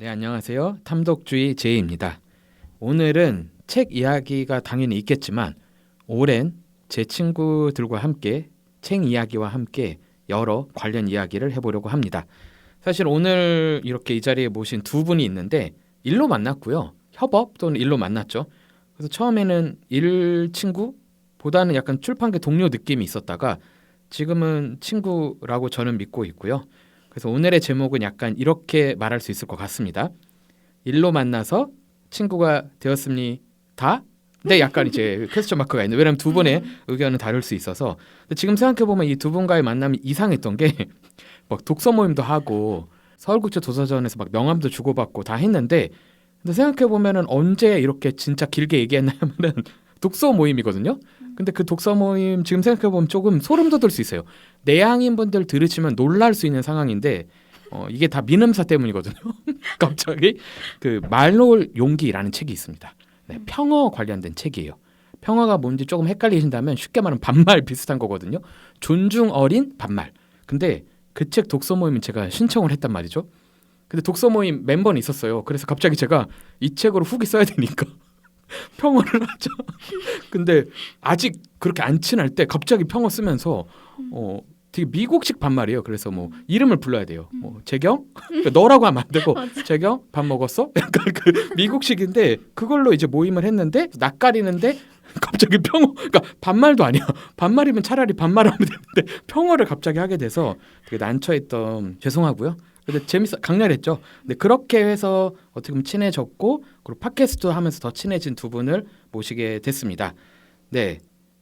네, 안녕하세요. 탐독주의 제이입니다. 오늘은 책 이야기가 당연히 있겠지만 오랜 제 친구들과 함께 책 이야기와 함께 여러 관련 이야기를 해보려고 합니다. 사실 오늘 이렇게 이 자리에 모신 두 분이 있는데 일로 만났고요. 협업 또는 일로 만났죠. 그래서 처음에는 일 친구보다는 약간 출판계 동료 느낌이 있었다가 지금은 친구라고 저는 믿고 있고요. 그래서 오늘의 제목은 약간 이렇게 말할 수 있을 것 같습니다. 일로 만나서 친구가 되었습니다. 근데 약간 이제 퀘스천 마크가 있는. 왜냐하면 두 분의 의견은 다를 수 있어서. 근데 지금 생각해 보면 이 두 분과의 만남이 이상했던 게 막 독서 모임도 하고 서울국제 도서전에서 막 명함도 주고받고 다 했는데, 근데 생각해 보면은 언제 이렇게 진짜 길게 얘기했냐면은 독서 모임이거든요. 근데 그 독서 모임 지금 생각해 보면 조금 소름 돋을 수 있어요. 내향인 분들 들으시면 놀랄 수 있는 상황인데 이게 다 민음사 때문이거든요. 갑자기 그 말놓을 용기라는 책이 있습니다. 네, 평어 관련된 책이에요. 평어가 뭔지 조금 헷갈리신다면 쉽게 말하면 반말 비슷한 거거든요. 존중 어린 반말. 근데 그 책 독서 모임은 제가 신청을 했단 말이죠. 근데 독서 모임 멤버는 있었어요. 그래서 갑자기 제가 이 책으로 후기 써야 되니까 평어를 하죠. 근데 아직 그렇게 안 친할 때 갑자기 평어 쓰면서 되게 미국식 반말이에요. 그래서 뭐 이름을 불러야 돼요. 뭐 재경? 그러니까 너라고 하면 안 되고 재경 밥 먹었어? 약간 그 미국식인데 그걸로 이제 모임을 했는데 낯가리는데 갑자기 평어, 그러니까 반말도 아니야. 반말이면 차라리 반말하면 되는데 평어를 갑자기 하게 돼서 되게 난처했던, 죄송하고요. 근데 재밌어, 강렬했죠. 근데 그렇게 해서 어떻게 보면 친해졌고, 그리고 팟캐스트 하면서 더 친해진 두 분을 모시게 됐습니다. 네,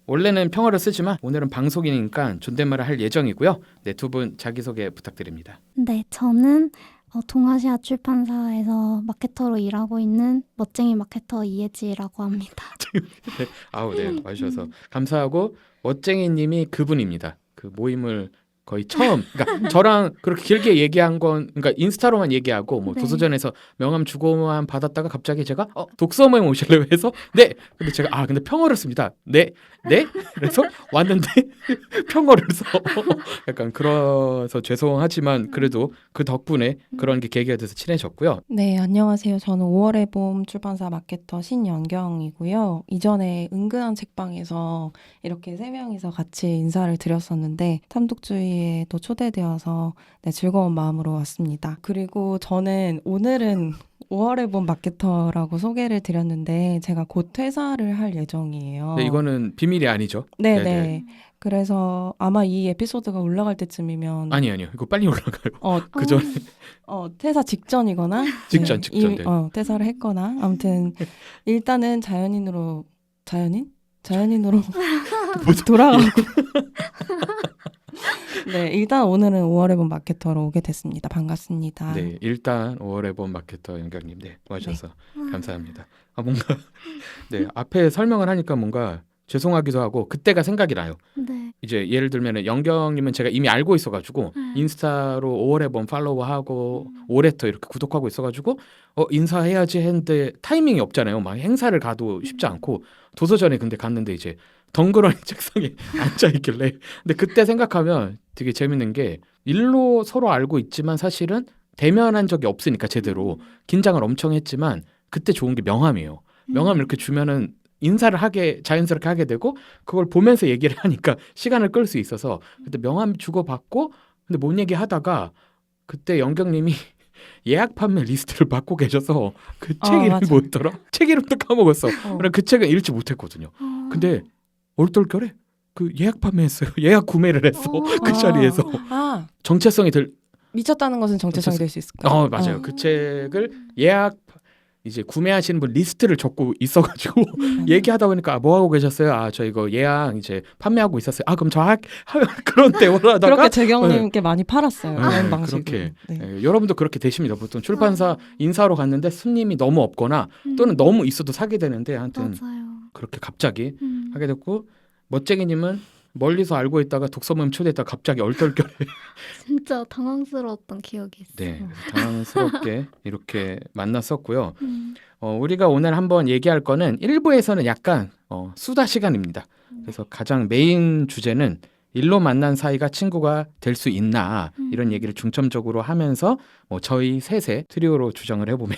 원래는 평어를 쓰지만 오늘은 방송이니까 존댓말을 할 예정이고요. 네, 두 분 자기소개 부탁드립니다. 네, 저는 동아시아 출판사에서 마케터로 일하고 있는 멋쟁이 마케터 이혜지라고 합니다. 네, 아우, 네, 와주셔서 감사하고, 멋쟁이님이 그분입니다. 그 모임을 거의 처음, 그러니까 저랑 그렇게 길게 얘기한 건, 그러니까 인스타로만 얘기하고 뭐 네. 도서전에서 명함 주고만 받았다가 갑자기 제가 독서 모임 오실래요 해서 네, 근데 제가 근데 평어를 씁니다. 네, 그래서 왔는데 평어를 써. 약간 그래서 죄송하지만 그래도 그 덕분에 그런 게 계기가 돼서 친해졌고요. 네, 안녕하세요. 저는 5월의 봄 출판사 마케터 신연경이고요. 이전에 은근한 책방에서 이렇게 세 명이서 같이 인사를 드렸었는데 탐독주의에 또 초대되어서 즐거운 마음으로 왔습니다. 그리고 저는 오늘은 5월의 봄 마케터라고 소개를 드렸는데 제가 곧 퇴사를 할 예정이에요. 네, 이거는 비밀이 아니죠. 네네. 네네. 그래서 아마 이 에피소드가 올라갈 때쯤이면 아니요, 이거 빨리 올라가요. 그 전에 퇴사 직전이거나 직전. 이미, 네. 퇴사를 했거나 아무튼 일단은 자연인으로 돌아가고 네, 일단 오늘은 5월의 봄 마케터로 오게 됐습니다. 반갑습니다. 네, 일단 5월의 봄 마케터 연경님, 네, 와주셔서 감사합니다. 뭔가 네, 앞에 설명을 하니까 뭔가 죄송하기도 하고 그때가 생각이 나요. 네. 이제 예를 들면 영경님은 제가 이미 알고 있어가지고 네. 인스타로 5월의 봄 팔로우하고 5레터 이렇게 구독하고 있어가지고 인사해야지 했는데 타이밍이 없잖아요. 막 행사를 가도 쉽지 않고, 도서전에 근데 갔는데 이제 덩그러니 책상에 앉아있길래, 근데 그때 생각하면 되게 재밌는 게 일로 서로 알고 있지만 사실은 대면한 적이 없으니까 제대로 긴장을 엄청 했지만 그때 좋은 게 명함이에요. 명함 이렇게 주면은 인사를 자연스럽게 하게 되고 그걸 보면서 얘기를 하니까 시간을 끌 수 있어서 그때 명함 주고받고, 근데 뭔 얘기 하다가 그때 영경님이 예약 판매 리스트를 받고 계셔서 그 책 이름이 맞아. 뭐였더라? 책 이름도 까먹었어. 그래 그 책은 읽지 못했거든요. 근데 얼떨결에 그 예약 판매했어요. 예약 구매를 했어. 그 자리에서. 정체성이 미쳤다는 것은 정체성이 될 수 있을 거예요. 맞아요. 그 책을 예약 이제 구매하시는 분 리스트를 적고 있어가지고 얘기하다 보니까 뭐 하고 계셨어요? 저 이거 예약 이제 판매하고 있었어요. 그럼 저 그런 대화를 하다가 그렇게 재경님께 많이 팔았어요. 그런 방식으로. 그렇게 네. 여러분도 그렇게 되십니다. 보통 출판사 인사하러 갔는데 손님이 너무 없거나 또는 너무 있어도 사게 되는데, 하여튼 맞아요. 그렇게 갑자기 하게 됐고, 멋쟁이님은 멀리서 알고 있다가 독서 모임 초대했다가 갑자기 얼떨결에 진짜 당황스러웠던 기억이 있어요. 네, 당황스럽게 이렇게 만났었고요. 우리가 오늘 한번 얘기할 거는 1부에서는 약간 수다 시간입니다. 그래서 가장 메인 주제는 일로 만난 사이가 친구가 될 수 있나 이런 얘기를 중점적으로 하면서 뭐 저희 셋의 트리오로 주장을 해보며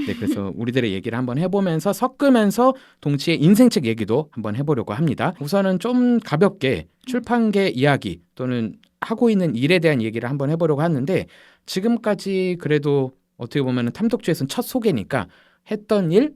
네, 그래서 우리들의 얘기를 한번 해보면서 섞으면서 동시에 인생책 얘기도 한번 해보려고 합니다. 우선은 좀 가볍게 출판계 이야기 또는 하고 있는 일에 대한 얘기를 한번 해보려고 하는데 지금까지 그래도 어떻게 보면 탐독주에서는 첫 소개니까 했던 일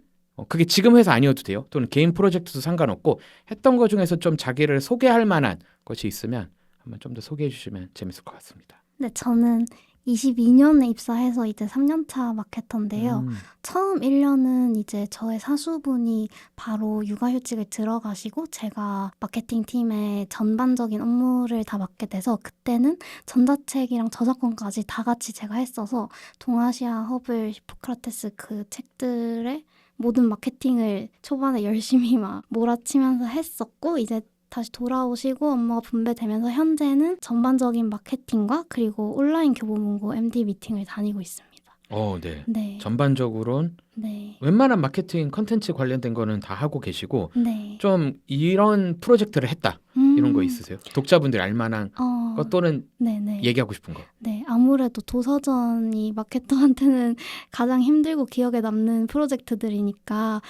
그게 지금 회사 아니어도 돼요. 또는 개인 프로젝트도 상관없고 했던 것 중에서 좀 자기를 소개할 만한 것이 있으면 한번 좀 더 소개해 주시면 재밌을 것 같습니다. 네, 저는 22년에 입사해서 이제 3년차 마케터인데요. 처음 1년은 이제 저의 사수분이 바로 육아휴직을 들어가시고 제가 마케팅 팀의 전반적인 업무를 다 맡게 돼서 그때는 전자책이랑 저작권까지 다 같이 제가 했어서 동아시아 허블 히포크라테스 그 책들의 모든 마케팅을 초반에 열심히 막 몰아치면서 했었고 이제 다시 돌아오시고 업무가 분배되면서 현재는 전반적인 마케팅과 그리고 온라인 교보문고 MD 미팅을 다니고 있습니다. 네. 네. 전반적으로는 네. 웬만한 마케팅 컨텐츠 관련된 거는 다 하고 계시고 네. 좀 이런 프로젝트를 했다 이런 거 있으세요? 독자분들이 알만한 것 또는 네네. 얘기하고 싶은 거. 네, 아무래도 도서전이 마케터한테는 가장 힘들고 기억에 남는 프로젝트들이니까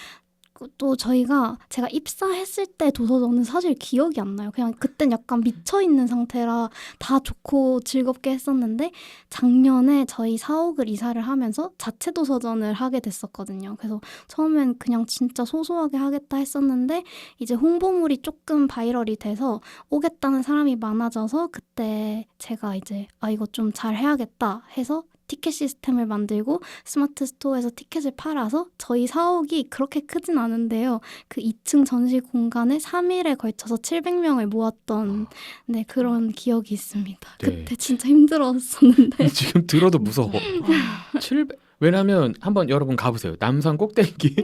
또 제가 입사했을 때 도서전은 사실 기억이 안 나요. 그냥 그땐 약간 미쳐있는 상태라 다 좋고 즐겁게 했었는데 작년에 저희 사옥을 이사를 하면서 자체 도서전을 하게 됐었거든요. 그래서 처음엔 그냥 진짜 소소하게 하겠다 했었는데 이제 홍보물이 조금 바이럴이 돼서 오겠다는 사람이 많아져서 그때 제가 이제 이거 좀 잘 해야겠다 해서 티켓 시스템을 만들고 스마트 스토어에서 티켓을 팔아서 저희 사옥이 그렇게 크진 않은데요. 그 2층 전시 공간에 3일에 걸쳐서 700명을 모았던 네, 그런 기억이 있습니다. 네. 그때 진짜 힘들었었는데. 지금 들어도 무서워. 700 왜냐하면 한번 여러분 가보세요. 남산 꼭대기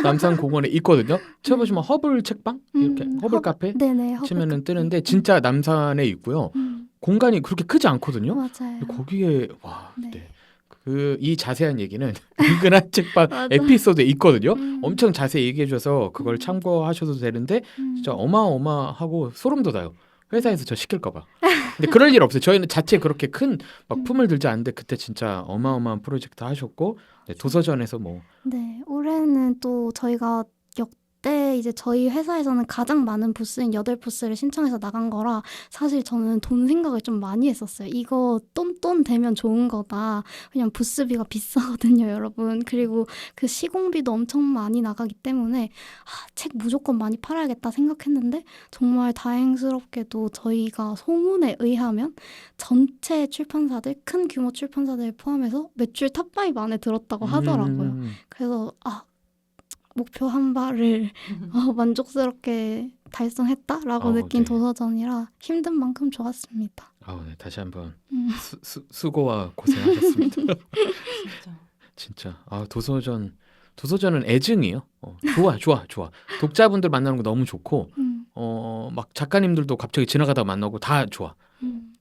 남산 공원에 있거든요. 쳐보시면 허블 책방 이렇게 허블 카페 네네, 허블 치면은 카페. 뜨는데 진짜 남산에 있고요. 공간이 그렇게 크지 않거든요. 맞아요. 거기에 와, 네. 네. 이 자세한 얘기는 은근한 책방 맞아요. 에피소드에 있거든요. 음. 엄청 자세히 얘기해 줘서 그걸 참고하셔도 되는데 진짜 어마어마하고 소름 돋아요. 회사에서 저 시킬까 봐. 근데 그럴 일 없어요. 저희는 자체 그렇게 큰 막 품을 들지 않는데 그때 진짜 어마어마한 프로젝트 하셨고 네, 도서전에서 뭐 네, 올해는 또 저희가 역대 이제 저희 회사에서는 가장 많은 부스인 8부스를 신청해서 나간 거라 사실 저는 돈 생각을 좀 많이 했었어요. 이거 똔똔 되면 좋은 거다. 그냥 부스비가 비싸거든요, 여러분. 그리고 그 시공비도 엄청 많이 나가기 때문에 책 무조건 많이 팔아야겠다 생각했는데 정말 다행스럽게도 저희가 소문에 의하면 전체 출판사들, 큰 규모 출판사들 포함해서 매출 탑5 안에 들었다고 하더라고요. 그래서 목표 한 발을 만족스럽게 달성했다라고 느낀 네. 도서전이라 힘든 만큼 좋았습니다. 네. 다시 한번 수고와 고생하셨습니다. 진짜. 진짜 도서전은 애증이에요. 좋아. 독자분들 만나는 거 너무 좋고 막 작가님들도 갑자기 지나가다 만나고 다 좋아.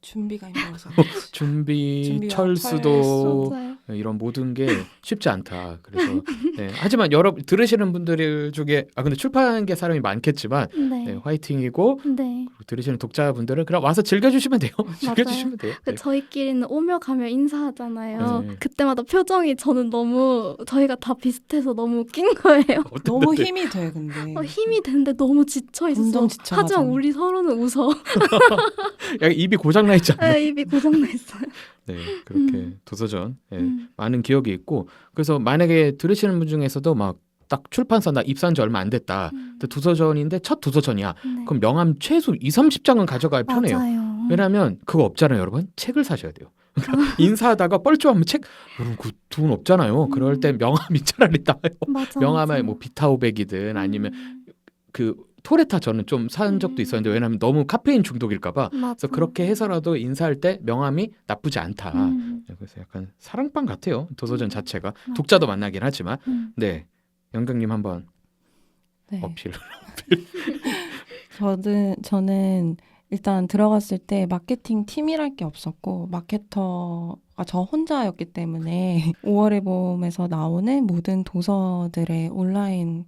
준비가 힘들어서. 준비, 준비와 철수도 맞아요. 이런 모든 게 쉽지 않다. 그래서 네. 하지만 들으시는 분들 중에 근데 출판계 사람이 많겠지만 네. 네, 화이팅이고 네. 들으시는 독자분들은 그냥 와서 즐겨주시면 돼요. 즐겨주시면 돼요. 그 네. 저희끼리는 오며 가며 인사하잖아요. 네. 그때마다 표정이 저는 너무 저희가 다 비슷해서 너무 웃긴 거예요. 너무 어땠는데? 힘이 돼 근데. 힘이 되는데 너무 지쳐 있어. 완전 지쳐가지고. 하지만 우리 서로는 웃어. 약간 입이 고장나 있지 않나? 입이 고장나 있어요. 네, 그렇게 도서전 많은 기억이 있고 그래서 만약에 들으시는 분 중에서도 막 딱 출판사 나 입사한 지 얼마 안 됐다. 근데 도서전인데 첫 도서전이야. 네. 그럼 명함 최소 2-30장은 가져가야 편해요. 맞아요. 왜냐하면 그거 없잖아요, 여러분. 책을 사셔야 돼요. 인사하다가 뻘쭘하면 책 여러분 그 돈 없잖아요. 그럴 때 명함이 차라리 따요. 맞아, 명함에 맞아. 뭐 비타오백이든 아니면 그 토레타 저는 좀 산 적도 있었는데 왜냐하면 너무 카페인 중독일까봐 맞아. 그래서 그렇게 해서라도 인사할 때 명함이 나쁘지 않다. 네, 그래서 약간 사랑방 같아요. 도서전 자체가 독자도 만나긴 하지만 네 영경님 한번 네. 어필. 저는 일단 들어갔을 때 마케팅 팀이랄 게 없었고 마케터가 저 혼자였기 때문에 5월의 봄에서 나오는 모든 도서들의 온라인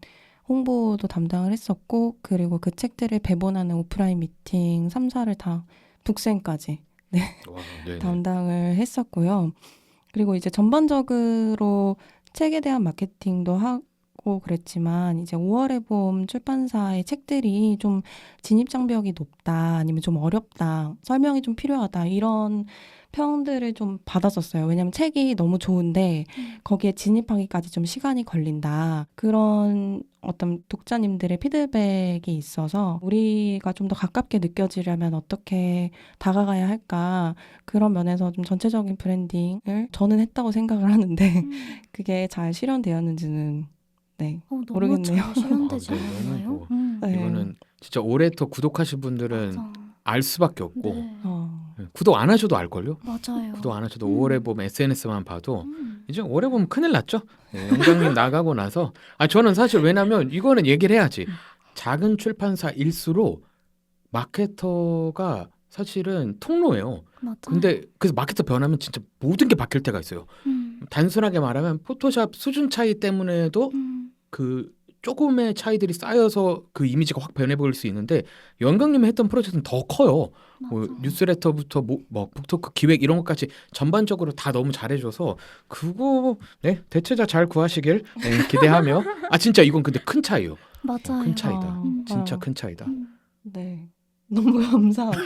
홍보도 담당을 했었고 그리고 그 책들을 배본하는 오프라인 미팅 3사를 다 북생까지 와, 네. 담당을 했었고요. 그리고 이제 전반적으로 책에 대한 마케팅도 하고 그랬지만 이제 5월의 봄 출판사의 책들이 좀 진입 장벽이 높다, 아니면 좀 어렵다, 설명이 좀 필요하다, 이런 평들을 좀 받았었어요. 왜냐면 책이 너무 좋은데 거기에 진입하기까지 좀 시간이 걸린다. 그런 어떤 독자님들의 피드백이 있어서 우리가 좀 더 가깝게 느껴지려면 어떻게 다가가야 할까, 그런 면에서 좀 전체적인 브랜딩을 저는 했다고 생각을 하는데 그게 잘 실현되었는지는 네. 너무 모르겠네요. 잘 실현되지 네, 너무 않았나요? 뭐 네. 이거는 진짜 올해부터 구독하신 분들은 맞아. 알 수밖에 없고 네. 구독 안 하셔도 알걸요? 맞아요. 구독 안 하셔도 음. 5월에 보면 SNS만 봐도 음. 이제 올해 보면 큰일 났죠. 네, 영장님 나가고 나서 저는 사실 왜냐면 이거는 얘기를 해야지. 작은 출판사일수록 마케터가 사실은 통로예요. 맞아요. 근데 그래서 마케터 변하면 진짜 모든 게 바뀔 때가 있어요. 단순하게 말하면 포토샵 수준 차이 때문에도 그 조금의 차이들이 쌓여서 그 이미지가 확 변해버릴 수 있는데 영경님이 했던 프로젝트는 더 커요. 뭐 맞아. 뉴스레터부터 뭐 북토크 기획 이런 것까지 전반적으로 다 너무 잘해줘서 그거 네 대체자 잘 구하시길 네, 기대하며 진짜 이건 근데 큰 차이요. 맞아요. 큰 차이다. 진짜 아, 큰 차이다. 네. 너무 감사하고.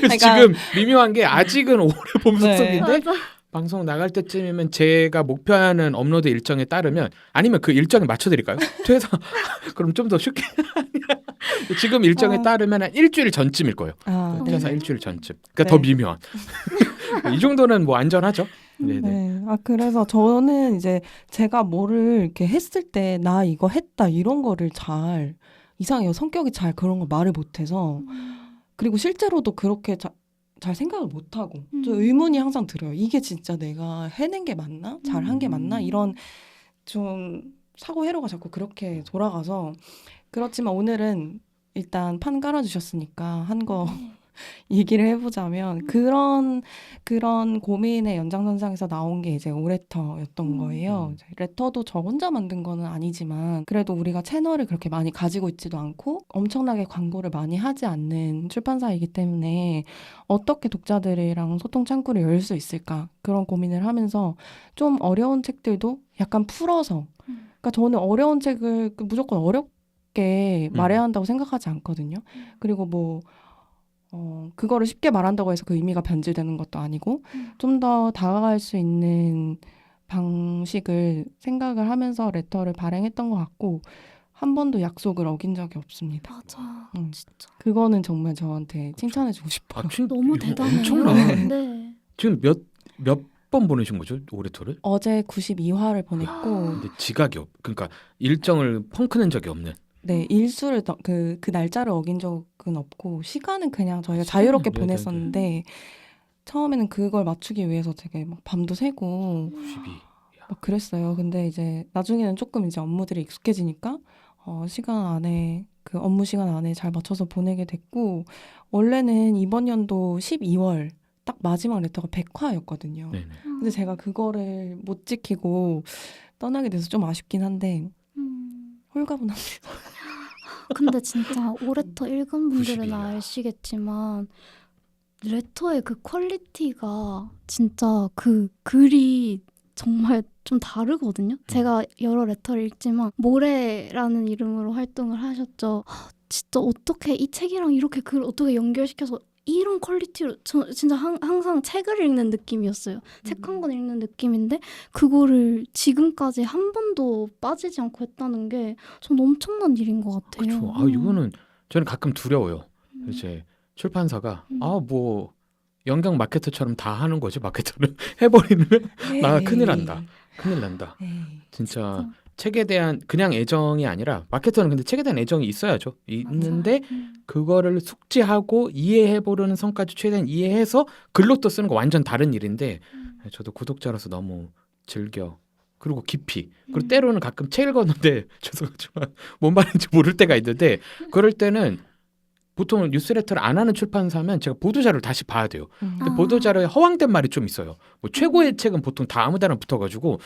그래서 지금 미묘한 게 아직은 올해 봄 네. 속성인데 맞아. 방송 나갈 때쯤이면 제가 목표하는 업로드 일정에 따르면 아니면 그 일정에 맞춰드릴까요? 퇴사 그럼 좀 더 쉽게 지금 일정에 따르면 한 일주일 전쯤일 거예요. 퇴사 네. 일주일 전쯤. 그러니까 네. 더 미묘한. 이 정도는 뭐 안전하죠. 네네. 네. 그래서 저는 이제 제가 뭐를 이렇게 했을 때 나 이거 했다 이런 거를 잘 이상해요. 성격이 잘 그런 거 말을 못해서. 그리고 실제로도 그렇게 잘 생각을 못하고 저 의문이 항상 들어요. 이게 진짜 내가 해낸 게 맞나? 잘한 게 맞나? 이런 좀 사고 회로가 자꾸 그렇게 돌아가서. 그렇지만 오늘은 일단 판 깔아주셨으니까 한 거 얘기를 해보자면 그런 고민의 연장선상에서 나온 게 이제 오레터였던 거예요. 이제 레터도 저 혼자 만든 거는 아니지만 그래도 우리가 채널을 그렇게 많이 가지고 있지도 않고 엄청나게 광고를 많이 하지 않는 출판사이기 때문에 어떻게 독자들이랑 소통 창구를 열 수 있을까, 그런 고민을 하면서 좀 어려운 책들도 약간 풀어서, 그러니까 저는 어려운 책을 무조건 어렵게 말해야 한다고 생각하지 않거든요. 그리고 뭐 그거를 쉽게 말한다고 해서 그 의미가 변질되는 것도 아니고 좀 더 다가갈 수 있는 방식을 생각을 하면서 레터를 발행했던 것 같고 한 번도 약속을 어긴 적이 없습니다. 맞아. 진짜. 그거는 정말 저한테 칭찬해주고 싶어요. 너무 이거 대단해요. 엄청나네. 네. 지금 몇 번 보내신 거죠 올해토를? 어제 92화를 보냈고 근데 지각이 그러니까 일정을 펑크 낸 적이 없는. 네, 일수를 그 날짜를 어긴 적은 없고 시간은 그냥 저희가 자유롭게 네네네. 보냈었는데 처음에는 그걸 맞추기 위해서 되게 막 밤도 새고 92. 막 그랬어요. 근데 이제 나중에는 조금 이제 업무들이 익숙해지니까 시간 안에 그 업무 시간 안에 잘 맞춰서 보내게 됐고 원래는 이번 연도 12월 딱 마지막 레터가 100화였거든요. 네네. 근데 제가 그거를 못 지키고 떠나게 돼서 좀 아쉽긴 한데 홀가분합니다. 근데 진짜 오레터 읽은 분들은 92 야. 아시겠지만 레터의 그 퀄리티가 진짜 그 글이 정말 좀 다르거든요. 제가 여러 레터를 읽지만 모래라는 이름으로 활동을 하셨죠. 진짜 어떻게 이 책이랑 이렇게 글 어떻게 연결시켜서 이런 퀄리티로 저 진짜 항상 책을 읽는 느낌이었어요. 책 한 권 읽는 느낌인데 그거를 지금까지 한 번도 빠지지 않고 했다는 게 전 엄청난 일인 것 같아요. 그렇죠. 이거는 저는 가끔 두려워요. 이제 출판사가 뭐 연경 마케터처럼 다 하는 거지 마케터를 해버리면 나 큰일 난다. 큰일 난다. 진짜 책에 대한 그냥 애정이 아니라 마케터는 근데 책에 대한 애정이 있어야죠. 있는데 그거를 숙지하고 이해해보려는 선까지 최대한 이해해서 글로 또 쓰는 거 완전 다른 일인데 저도 구독자로서 너무 즐겨. 그리고 깊이. 그리고 때로는 가끔 책 읽었는데 죄송하지만 뭔 말인지 모를 때가 있는데 그럴 때는 보통 뉴스레터를 안 하는 출판사면 제가 보도자료를 다시 봐야 돼요. 근데 아. 보도자료에 허황된 말이 좀 있어요. 뭐 최고의 책은 보통 다 아무데나 붙어가지고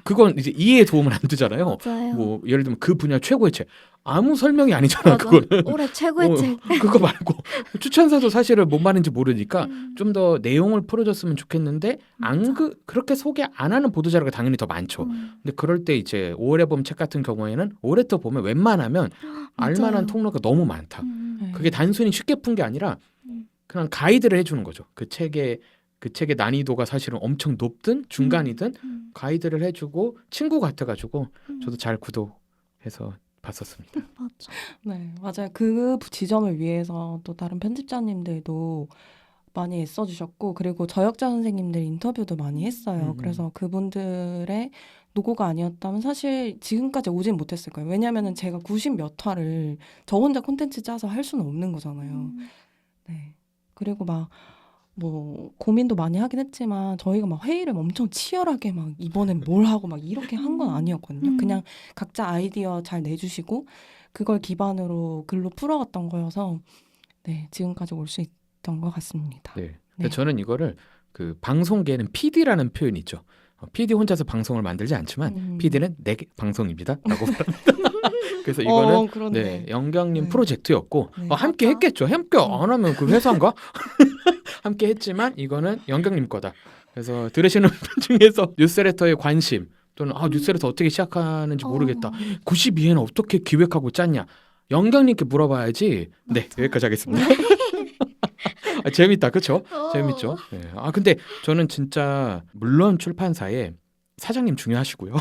그건 이제 이해에 도움은 안 되잖아요. 맞아요. 뭐 예를 들면 그 분야 최고의 책 아무 설명이 아니잖아. 맞아. 그거는 올해 최고의 책. 그거 말고 추천사도 사실은 뭔 말인지 모르니까 음. 좀 더 내용을 풀어줬으면 좋겠는데 맞아. 그렇게 소개 안 하는 보도자료가 당연히 더 많죠. 근데 그럴 때 이제 5월에 봄 책 같은 경우에는 5월에 보면 웬만하면 알만한 맞아요. 통로가 너무 많다. 네. 그게 단순히 쉽게 푼 게 아니라 음. 그냥 가이드를 해주는 거죠. 그 책의 난이도가 사실은 엄청 높든 중간이든 가이드를 해주고 친구 같아가지고 저도 잘 구독해서 봤었습니다. 맞아. 네, 맞아요. 그 지점을 위해서 또 다른 편집자님들도 많이 애써주셨고, 그리고 저역자 선생님들 인터뷰도 많이 했어요. 그래서 그분들의 노고가 아니었다면 사실 지금까지 오진 못했을 거예요. 왜냐면은 제가 90 몇 화를 저 혼자 콘텐츠 짜서 할 수는 없는 거잖아요. 네. 그리고 막 뭐 고민도 많이 하긴 했지만 저희가 막 회의를 엄청 치열하게 막 이번엔 뭘 하고 막 이렇게 한 건 아니었거든요. 그냥 각자 아이디어 잘 내주시고 그걸 기반으로 글로 풀어갔던 거여서 네, 지금까지 올 수 있던 것 같습니다. 네. 네. 저는 이거를 그 방송계에는 PD라는 표현이 있죠. PD 혼자서 방송을 만들지 않지만 PD는 내 방송입니다라고 말합니다. 그래서 이거는 그렇네. 네, 영경님 네. 프로젝트였고 네. 함께 맞아. 했겠죠. 함께 안 하면 그 회사인가? 함께 했지만 이거는 영경님 거다. 그래서 들으시는 분 중에서 뉴스레터에 관심 또는 뉴스레터 어떻게 시작하는지 모르겠다. 92회는 어떻게 기획하고 짰냐? 영경님께 물어봐야지. 네, 맞아. 여기까지 하겠습니다. 재밌다, 그렇죠? 재밌죠. 네. 근데 저는 진짜 물론 출판사에 사장님 중요하시고요.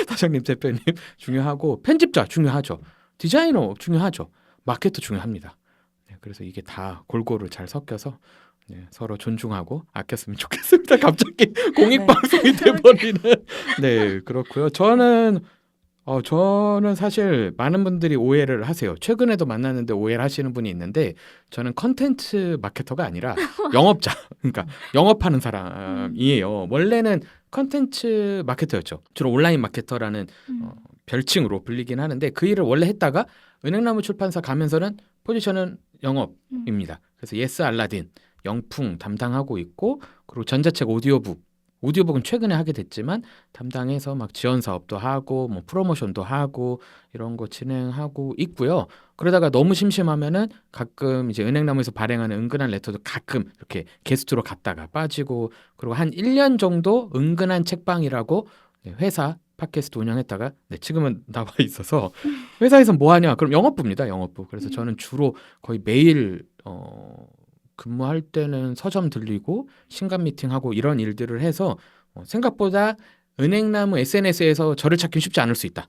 사장님, 대표님 중요하고 편집자 중요하죠. 디자이너 중요하죠. 마케터 중요합니다. 네, 그래서 이게 다 골고루 잘 섞여서 네, 서로 존중하고 아꼈으면 좋겠습니다. 갑자기 공익방송이 돼버리는. 네, 그렇고요. 저는 사실 많은 분들이 오해를 하세요. 최근에도 만났는데 오해를 하시는 분이 있는데 저는 컨텐츠 마케터가 아니라 영업자, 그러니까 영업하는 사람이에요. 원래는 컨텐츠 마케터였죠. 주로 온라인 마케터라는 별칭으로 불리긴 하는데 그 일을 원래 했다가 은행나무 출판사 가면서는 포지션은 영업입니다. 그래서 예스 알라딘, 영풍 담당하고 있고 그리고 전자책 오디오북은 최근에 하게 됐지만 담당해서 막 지원 사업도 하고 뭐 프로모션도 하고 이런 거 진행하고 있고요. 그러다가 너무 심심하면은 가끔 이제 은행나무에서 발행하는 은근한 레터도 가끔 이렇게 게스트로 갔다가 빠지고 그리고 한 1년 정도 은근한 책방이라고 회사 팟캐스트 운영했다가 지금은 나와 있어서 회사에서 뭐 하냐? 그럼 영업부입니다. 영업부. 그래서 저는 주로 거의 매일 근무할 때는 서점 들리고 신간 미팅하고 이런 일들을 해서 생각보다 은행나무 SNS에서 저를 찾기 쉽지 않을 수 있다.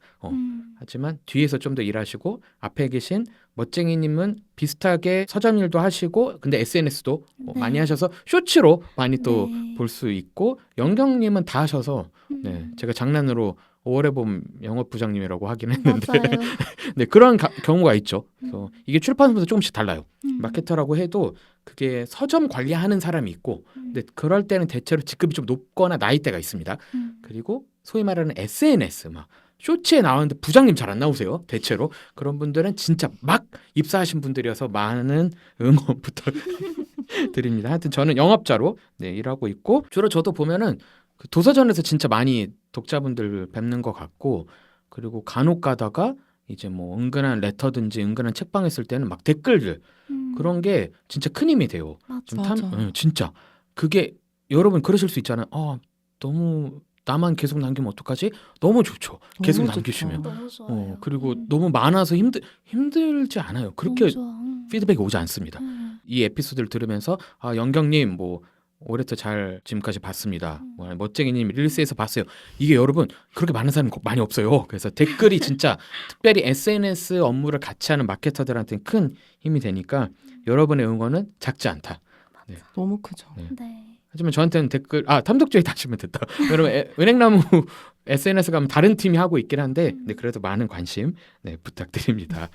하지만 뒤에서 좀 더 일하시고 앞에 계신 멋쟁이님은 비슷하게 서점 일도 하시고 근데 SNS도 네. 많이 하셔서 쇼츠로 많이 또 네. 볼 수 있고 영경님은 다 하셔서 네, 제가 장난으로 5월에 봄 영업부장님이라고 하긴 했는데 맞아요. 네, 그런 경우가 있죠. 그래서 이게 출판사마다 조금씩 달라요. 마케터라고 해도 그게 서점 관리하는 사람이 있고 근데 그럴 때는 대체로 직급이 좀 높거나 나이대가 있습니다. 그리고 소위 말하는 SNS 막 쇼츠에 나오는데 부장님 잘 안 나오세요. 대체로 그런 분들은 진짜 막 입사하신 분들이어서 많은 응원 부탁드립니다. 하여튼 저는 영업자로 일하고 있고 주로 저도 보면은 그 도서전에서 진짜 많이 독자분들 뵙는 것 같고 그리고 간혹 가다가 이제 뭐 은근한 레터든지 은근한 책방 했을 때는 막 댓글들 그런 게 진짜 큰 힘이 돼요. 맞아. 진짜 그게 여러분 그러실 수 있잖아요. 너무 나만 계속 남기면 어떡하지? 너무 좋죠. 계속 너무 남기시면. 좋죠. 너무 좋아요. 그리고 너무 많아서 힘들지 않아요. 그렇게 너무 좋아. 피드백이 오지 않습니다. 이 에피소드를 들으면서 영경님 뭐 올해부터 잘 지금까지 봤습니다. 멋쟁이님 릴스에서 봤어요. 이게 여러분 그렇게 많은 사람이 많이 없어요. 그래서 댓글이 진짜 특별히 SNS 업무를 같이 하는 마케터들한테는 큰 힘이 되니까 여러분의 응원은 작지 않다. 너무 크죠. 네. 하지만 저한테는 댓글 탐독주의 다시면 됐다. 여러분 은행나무 SNS 가면 다른 팀이 하고 있긴 한데 그래도 많은 관심 부탁드립니다.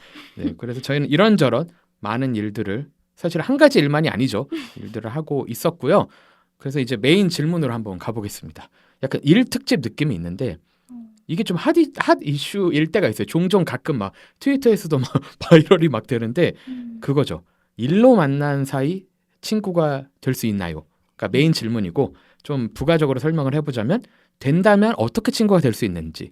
그래서 저희는 이런저런 많은 일들을 사실 한 가지 일만이 아니죠. 일들을 하고 있었고요. 그래서 이제 메인 질문으로 한번 가보겠습니다. 약간 일 특집 느낌이 있는데 이게 좀 핫 이슈일 때가 있어요. 종종 가끔 막 트위터에서도 막 바이럴이 막 되는데 그거죠. 일로 만난 사이 친구가 될 수 있나요? 그러니까 메인 질문이고 좀 부가적으로 설명을 해보자면 된다면 어떻게 친구가 될 수 있는지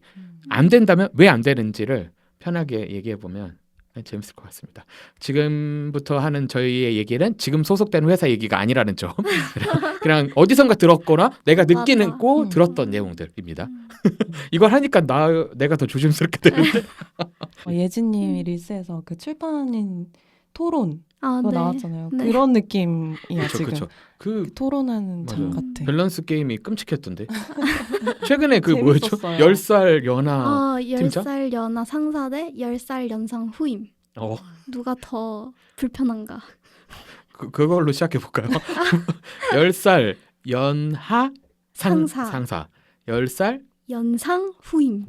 안 된다면 왜 안 되는지를 편하게 얘기해보면 재밌을 것 같습니다. 지금부터 하는 저희의 얘기는 지금 소속된 회사 얘기가 아니라는 점 그냥 어디선가 들었거나 내가 느끼는 맞아. 거 들었던 내용들입니다. 이걸 하니까 내가 더 조심스럽게 되는데 예진님이 릴스에서 그 출판인 토론 아, 그거 네. 나왔잖아요. 네. 그런 느낌이야 그렇죠, 지금. 그렇죠. 그 그 토론하는 장 맞아요. 같아. 밸런스 게임이 끔찍했던데. 최근에 그 뭐였죠? 재밌었어요. 10살 연하 10살 연하 상사 대 10살 연상 후임. 어, 누가 더 불편한가? 그걸로 시작해 볼까요? 10살 연하 상사. 상사. 10살 연상 후임.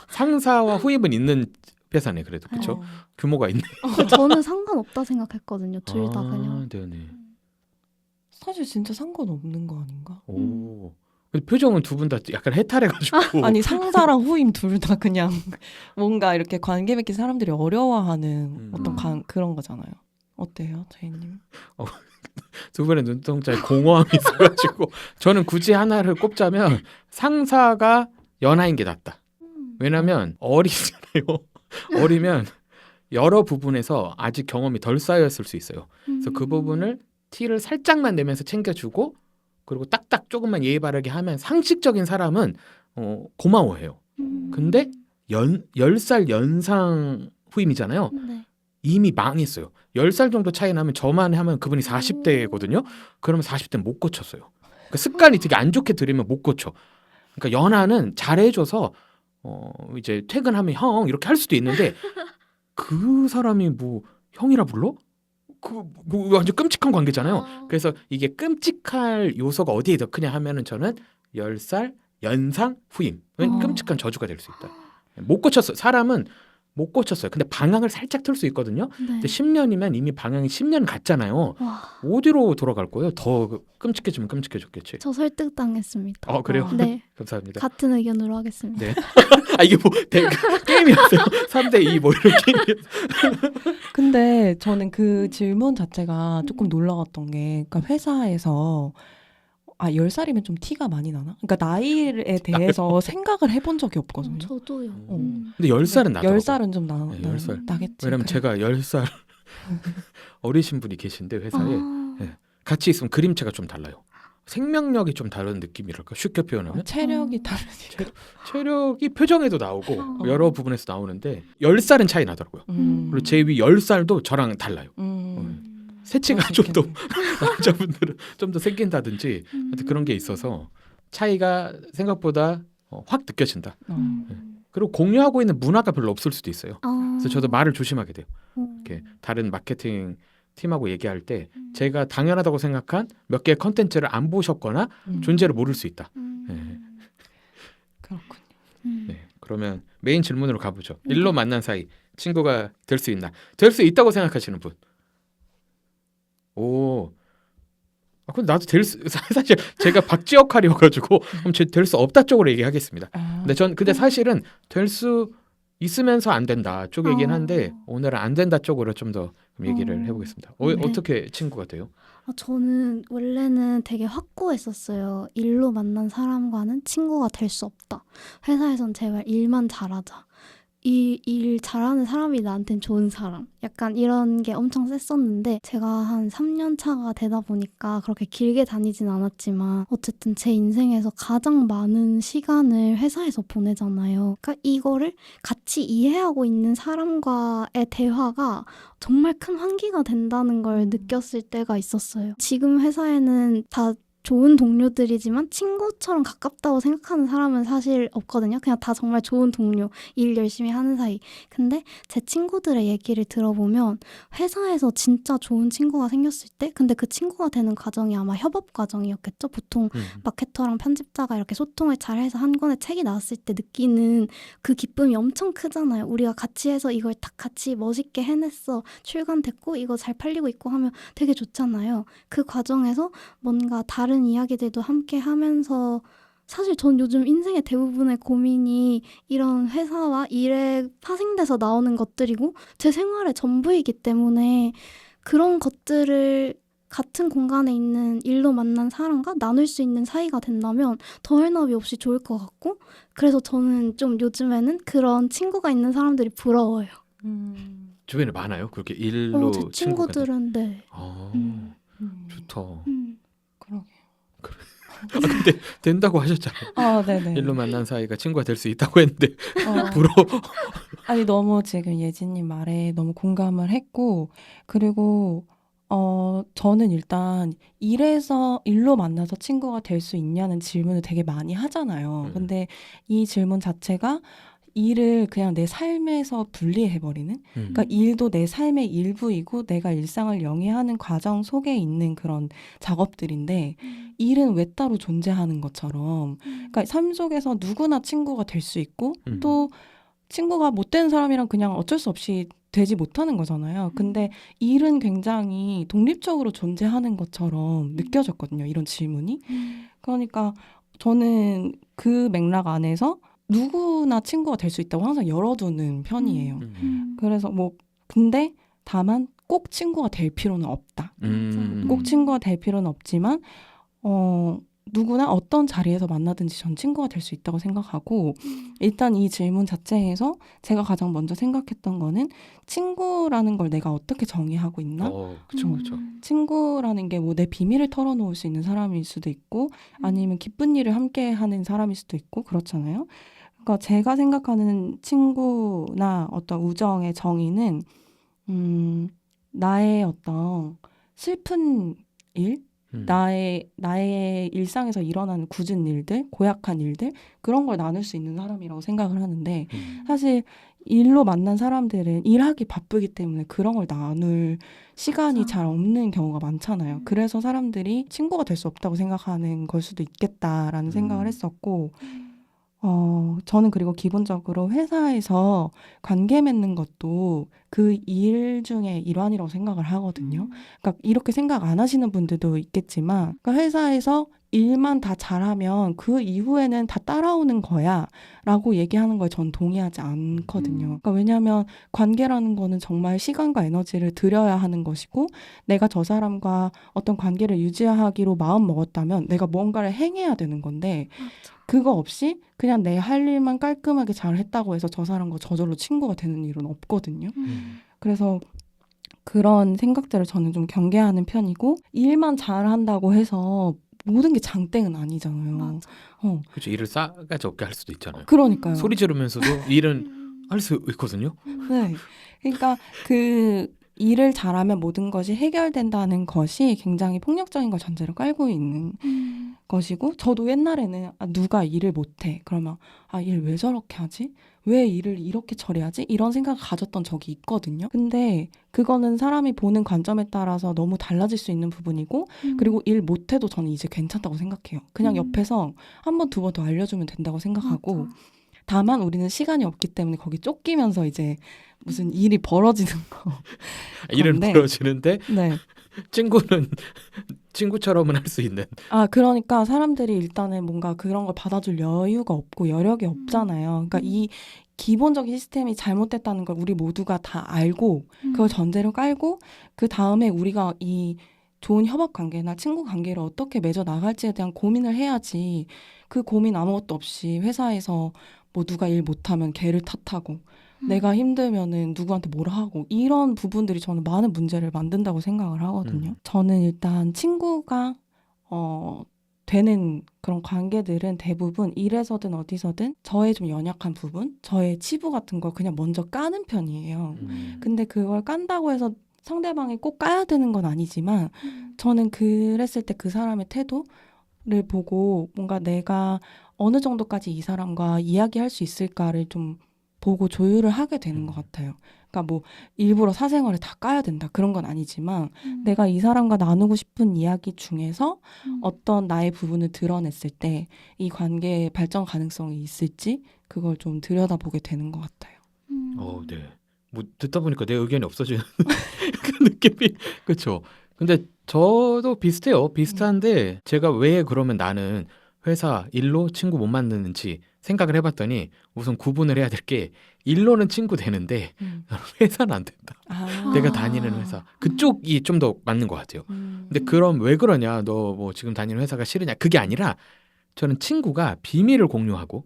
상사와 후임은 있는 회사네 그래도. 그렇죠? 어. 규모가 있네. 저는 상관없다 생각했거든요. 둘 다 그냥. 네네. 사실 진짜 상관없는 거 아닌가? 오. 근데 표정은 두 분 다 약간 해탈해가지고. 아니 상사랑 후임 둘 다 그냥 뭔가 이렇게 관계 맺기 사람들이 어려워하는 어떤 그런 거잖아요. 어때요, 제이님? 두 분의 눈동자에 공허함이 있어가지고 저는 굳이 하나를 꼽자면 상사가 연하인 게 낫다. 왜냐면 어리잖아요. 어리면 여러 부분에서 아직 경험이 덜 쌓였을 수 있어요. 그래서 그 부분을 티를 살짝만 내면서 챙겨주고 그리고 딱딱 조금만 예의 바르게 하면 상식적인 사람은 고마워해요. 근데 10살 연상 후임이잖아요. 네. 이미 망했어요. 10살 정도 차이 나면 저만 하면 그분이 40대거든요. 그러면 40대는 못 고쳤어요. 그러니까 습관이 되게 안 좋게 들이면 못 고쳐. 그러니까 연하는 잘해줘서 이제 퇴근하면 형 이렇게 할 수도 있는데 그 사람이 뭐 형이라 불러? 뭐 완전 끔찍한 관계잖아요. 그래서 이게 끔찍할 요소가 어디에 더 크냐 하면은 저는 10살 연상 후임은 끔찍한 저주가 될 수 있다. 못 고쳤어요. 사람은 못 고쳤어요. 근데 방향을 살짝 틀 수 있거든요. 네. 근데 10년이면 이미 방향이 10년 갔잖아요. 와, 어디로 돌아갈 거예요? 더 끔찍해지면 끔찍해졌겠지. 저 설득당했습니다. 그래요? 네. 감사합니다. 같은 의견으로 하겠습니다. 네. 이게 뭐 게임이었어요? 3대2 뭐 이런 게임이었어요? 근데 저는 그 질문 자체가 조금 놀라웠던 게, 그러니까 회사에서 10살이면 좀 티가 많이 나나? 그러니까 나이에 대해서 생각을 해본 적이 없거든요. 저도요. 근데 10살은 나더라고요. 10살은 좀 네, 10살. 나겠지. 왜냐면 그래. 제가 10살 어리신 분이 계신데 회사에 네. 같이 있으면 그림체가 좀 달라요. 생명력이 좀 다른 느낌이랄까 쉽게 표현하면 체력이 다르니까. 체력이 표정에도 나오고 여러 부분에서 나오는데 10살은 차이 나더라고요. 그리고 제 위 10살도 저랑 달라요. 새치가 좀 더 남자분들은 좀 더 생긴다든지 하여튼 그런 게 있어서 차이가 생각보다 확 느껴진다. 그리고 공유하고 있는 문화가 별로 없을 수도 있어요. 그래서 저도 말을 조심하게 돼요. 이렇게 다른 마케팅 팀하고 얘기할 때 제가 당연하다고 생각한 몇 개의 컨텐츠를 안 보셨거나 존재를 모를 수 있다. 네. 그렇군요. 네. 그러면 메인 질문으로 가보죠. 일로 만난 사이 친구가 될 수 있나? 될 수 있다고 생각하시는 분. 오. 근데 나도 사실 제가 박쥐 역할이어가지고 그럼 될 수 없다 쪽으로 얘기하겠습니다. 근데 사실은 될 수 있으면서 안 된다 쪽이긴 한데 오늘은 안 된다 쪽으로 좀 더 얘기를 해보겠습니다. 네. 어떻게 친구가 돼요? 저는 원래는 되게 확고했었어요. 일로 만난 사람과는 친구가 될 수 없다. 회사에선 제발 일만 잘하자. 이 일 잘하는 사람이 나한텐 좋은 사람. 약간 이런 게 엄청 셌었는데 제가 한 3년 차가 되다 보니까 그렇게 길게 다니진 않았지만 어쨌든 제 인생에서 가장 많은 시간을 회사에서 보내잖아요. 그러니까 이거를 같이 이해하고 있는 사람과의 대화가 정말 큰 환기가 된다는 걸 느꼈을 때가 있었어요. 지금 회사에는 다 좋은 동료들이지만 친구처럼 가깝다고 생각하는 사람은 사실 없거든요. 그냥 다 정말 좋은 동료, 일 열심히 하는 사이. 근데 제 친구들의 얘기를 들어보면 회사에서 진짜 좋은 친구가 생겼을 때 근데 그 친구가 되는 과정이 아마 협업 과정이었겠죠. 보통 마케터랑 편집자가 이렇게 소통을 잘해서 한 권의 책이 나왔을 때 느끼는 그 기쁨이 엄청 크잖아요. 우리가 같이 해서 이걸 딱 같이 멋있게 해냈어. 출간됐고 이거 잘 팔리고 있고 하면 되게 좋잖아요. 그 과정에서 뭔가 다른 이야기들도 함께 하면서 사실 전 요즘 인생의 대부분의 고민이 이런 회사와 일에 파생돼서 나오는 것들이고 제 생활의 전부이기 때문에 그런 것들을 같은 공간에 있는 일로 만난 사람과 나눌 수 있는 사이가 된다면 더할 나위 없이 좋을 것 같고 그래서 저는 좀 요즘에는 그런 친구가 있는 사람들이 부러워요. 주변에 많아요? 그렇게 일로 제 친구가 돼? 친구들은 네. 아, 음, 좋다. 그러게요. 근데 된다고 하셨잖아요. 아, 네네. 일로 만난 사이가 친구가 될 수 있다고 했는데 어, 부러워. 아니, 너무 지금 예진님 말에 너무 공감을 했고, 그리고, 저는 일단 일로 만나서 친구가 될 수 있냐는 질문을 되게 많이 하잖아요. 근데 이 질문 자체가 일을 그냥 내 삶에서 분리해버리는? 그러니까 일도 내 삶의 일부이고 내가 일상을 영위하는 과정 속에 있는 그런 작업들인데 일은 왜 따로 존재하는 것처럼 그러니까 삶 속에서 누구나 친구가 될 수 있고 또 친구가 못 되는 사람이랑 그냥 어쩔 수 없이 되지 못하는 거잖아요. 근데 일은 굉장히 독립적으로 존재하는 것처럼 느껴졌거든요. 이런 질문이. 그러니까 저는 그 맥락 안에서 누구나 친구가 될 수 있다고 항상 열어두는 편이에요. 그래서 근데 다만 꼭 친구가 될 필요는 없다. 꼭 친구가 될 필요는 없지만, 누구나 어떤 자리에서 만나든지 전 친구가 될 수 있다고 생각하고, 일단 이 질문 자체에서 제가 가장 먼저 생각했던 거는 친구라는 걸 내가 어떻게 정의하고 있나? 그쵸, 그쵸. 친구라는 게 내 비밀을 털어놓을 수 있는 사람일 수도 있고, 아니면 기쁜 일을 함께 하는 사람일 수도 있고, 그렇잖아요. 그러니까 제가 생각하는 친구나 어떤 우정의 정의는, 나의 어떤 슬픈 일, 나의 일상에서 일어나는 굳은 일들, 고약한 일들, 그런 걸 나눌 수 있는 사람이라고 생각을 하는데, 사실 일로 만난 사람들은 일하기 바쁘기 때문에 그런 걸 나눌 시간이 잘 없는 경우가 많잖아요. 그래서 사람들이 친구가 될 수 없다고 생각하는 걸 수도 있겠다라는 생각을 했었고, 저는 그리고 기본적으로 회사에서 관계 맺는 것도 그 일 중에 일환이라고 생각을 하거든요. 그러니까 이렇게 생각 안 하시는 분들도 있겠지만, 그러니까 회사에서 일만 다 잘하면 그 이후에는 다 따라오는 거야 라고 얘기하는 거에 전 동의하지 않거든요. 그러니까 왜냐하면 관계라는 거는 정말 시간과 에너지를 들여야 하는 것이고, 내가 저 사람과 어떤 관계를 유지하기로 마음 먹었다면 내가 뭔가를 행해야 되는 건데, 그거 없이 그냥 내 할 일만 깔끔하게 잘 했다고 해서 저 사람과 저절로 친구가 되는 일은 없거든요. 그래서 그런 생각들을 저는 좀 경계하는 편이고, 일만 잘한다고 해서 모든 게 장땡은 아니잖아요. 그렇죠. 일을 싸가지 없게 할 수도 있잖아요. 그러니까요. 소리 지르면서도 일은 할 수 있거든요. 네. 그러니까 그 일을 잘하면 모든 것이 해결된다는 것이 굉장히 폭력적인 걸 전제로 깔고 있는 것이고, 저도 옛날에는 누가 일을 못해 그러면 일 왜 저렇게 하지? 왜 일을 이렇게 처리하지? 이런 생각을 가졌던 적이 있거든요. 근데 그거는 사람이 보는 관점에 따라서 너무 달라질 수 있는 부분이고, 그리고 일 못해도 저는 이제 괜찮다고 생각해요. 그냥 옆에서 한 번, 두 번 더 알려주면 된다고 생각하고, 다만 우리는 시간이 없기 때문에 거기 쫓기면서 이제 무슨 일이 벌어지는 거. 일은 그런데, 벌어지는데 네. 친구는 친구처럼은 할 수 있는. 그러니까 사람들이 일단은 뭔가 그런 걸 받아줄 여유가 없고 여력이 없잖아요. 그러니까 이 기본적인 시스템이 잘못됐다는 걸 우리 모두가 다 알고 그걸 전제로 깔고, 그 다음에 우리가 이 좋은 협업 관계나 친구 관계를 어떻게 맺어 나갈지에 대한 고민을 해야지, 그 고민 아무것도 없이 회사에서 누가 일 못하면 걔를 탓하고 내가 힘들면은 누구한테 뭐라 하고, 이런 부분들이 저는 많은 문제를 만든다고 생각을 하거든요. 저는 일단 친구가 되는 그런 관계들은 대부분 일에서든 어디서든 저의 좀 연약한 부분, 저의 치부 같은 걸 그냥 먼저 까는 편이에요. 근데 그걸 깐다고 해서 상대방이 꼭 까야 되는 건 아니지만, 저는 그랬을 때 그 사람의 태도를 보고 뭔가 내가 어느 정도까지 이 사람과 이야기할 수 있을까를 좀 보고 조율을 하게 되는 것 같아요. 그러니까 일부러 사생활을 다 까야 된다 그런 건 아니지만, 내가 이 사람과 나누고 싶은 이야기 중에서 어떤 나의 부분을 드러냈을 때 이 관계의 발전 가능성이 있을지 그걸 좀 들여다보게 되는 것 같아요. 네. 듣다 보니까 내 의견이 없어지는 그 느낌이. 그렇죠. 근데 저도 비슷해요. 비슷한데 제가 왜 그러면 나는 회사 일로 친구 못 만드는지 생각을 해봤더니 우선 구분을 해야 될 게 일로는 친구 되는데 회사는 안 된다. 아. 내가 다니는 회사 그쪽이 좀 더 맞는 것 같아요. 근데 그럼 왜 그러냐? 너 뭐 지금 다니는 회사가 싫으냐? 그게 아니라 저는 친구가 비밀을 공유하고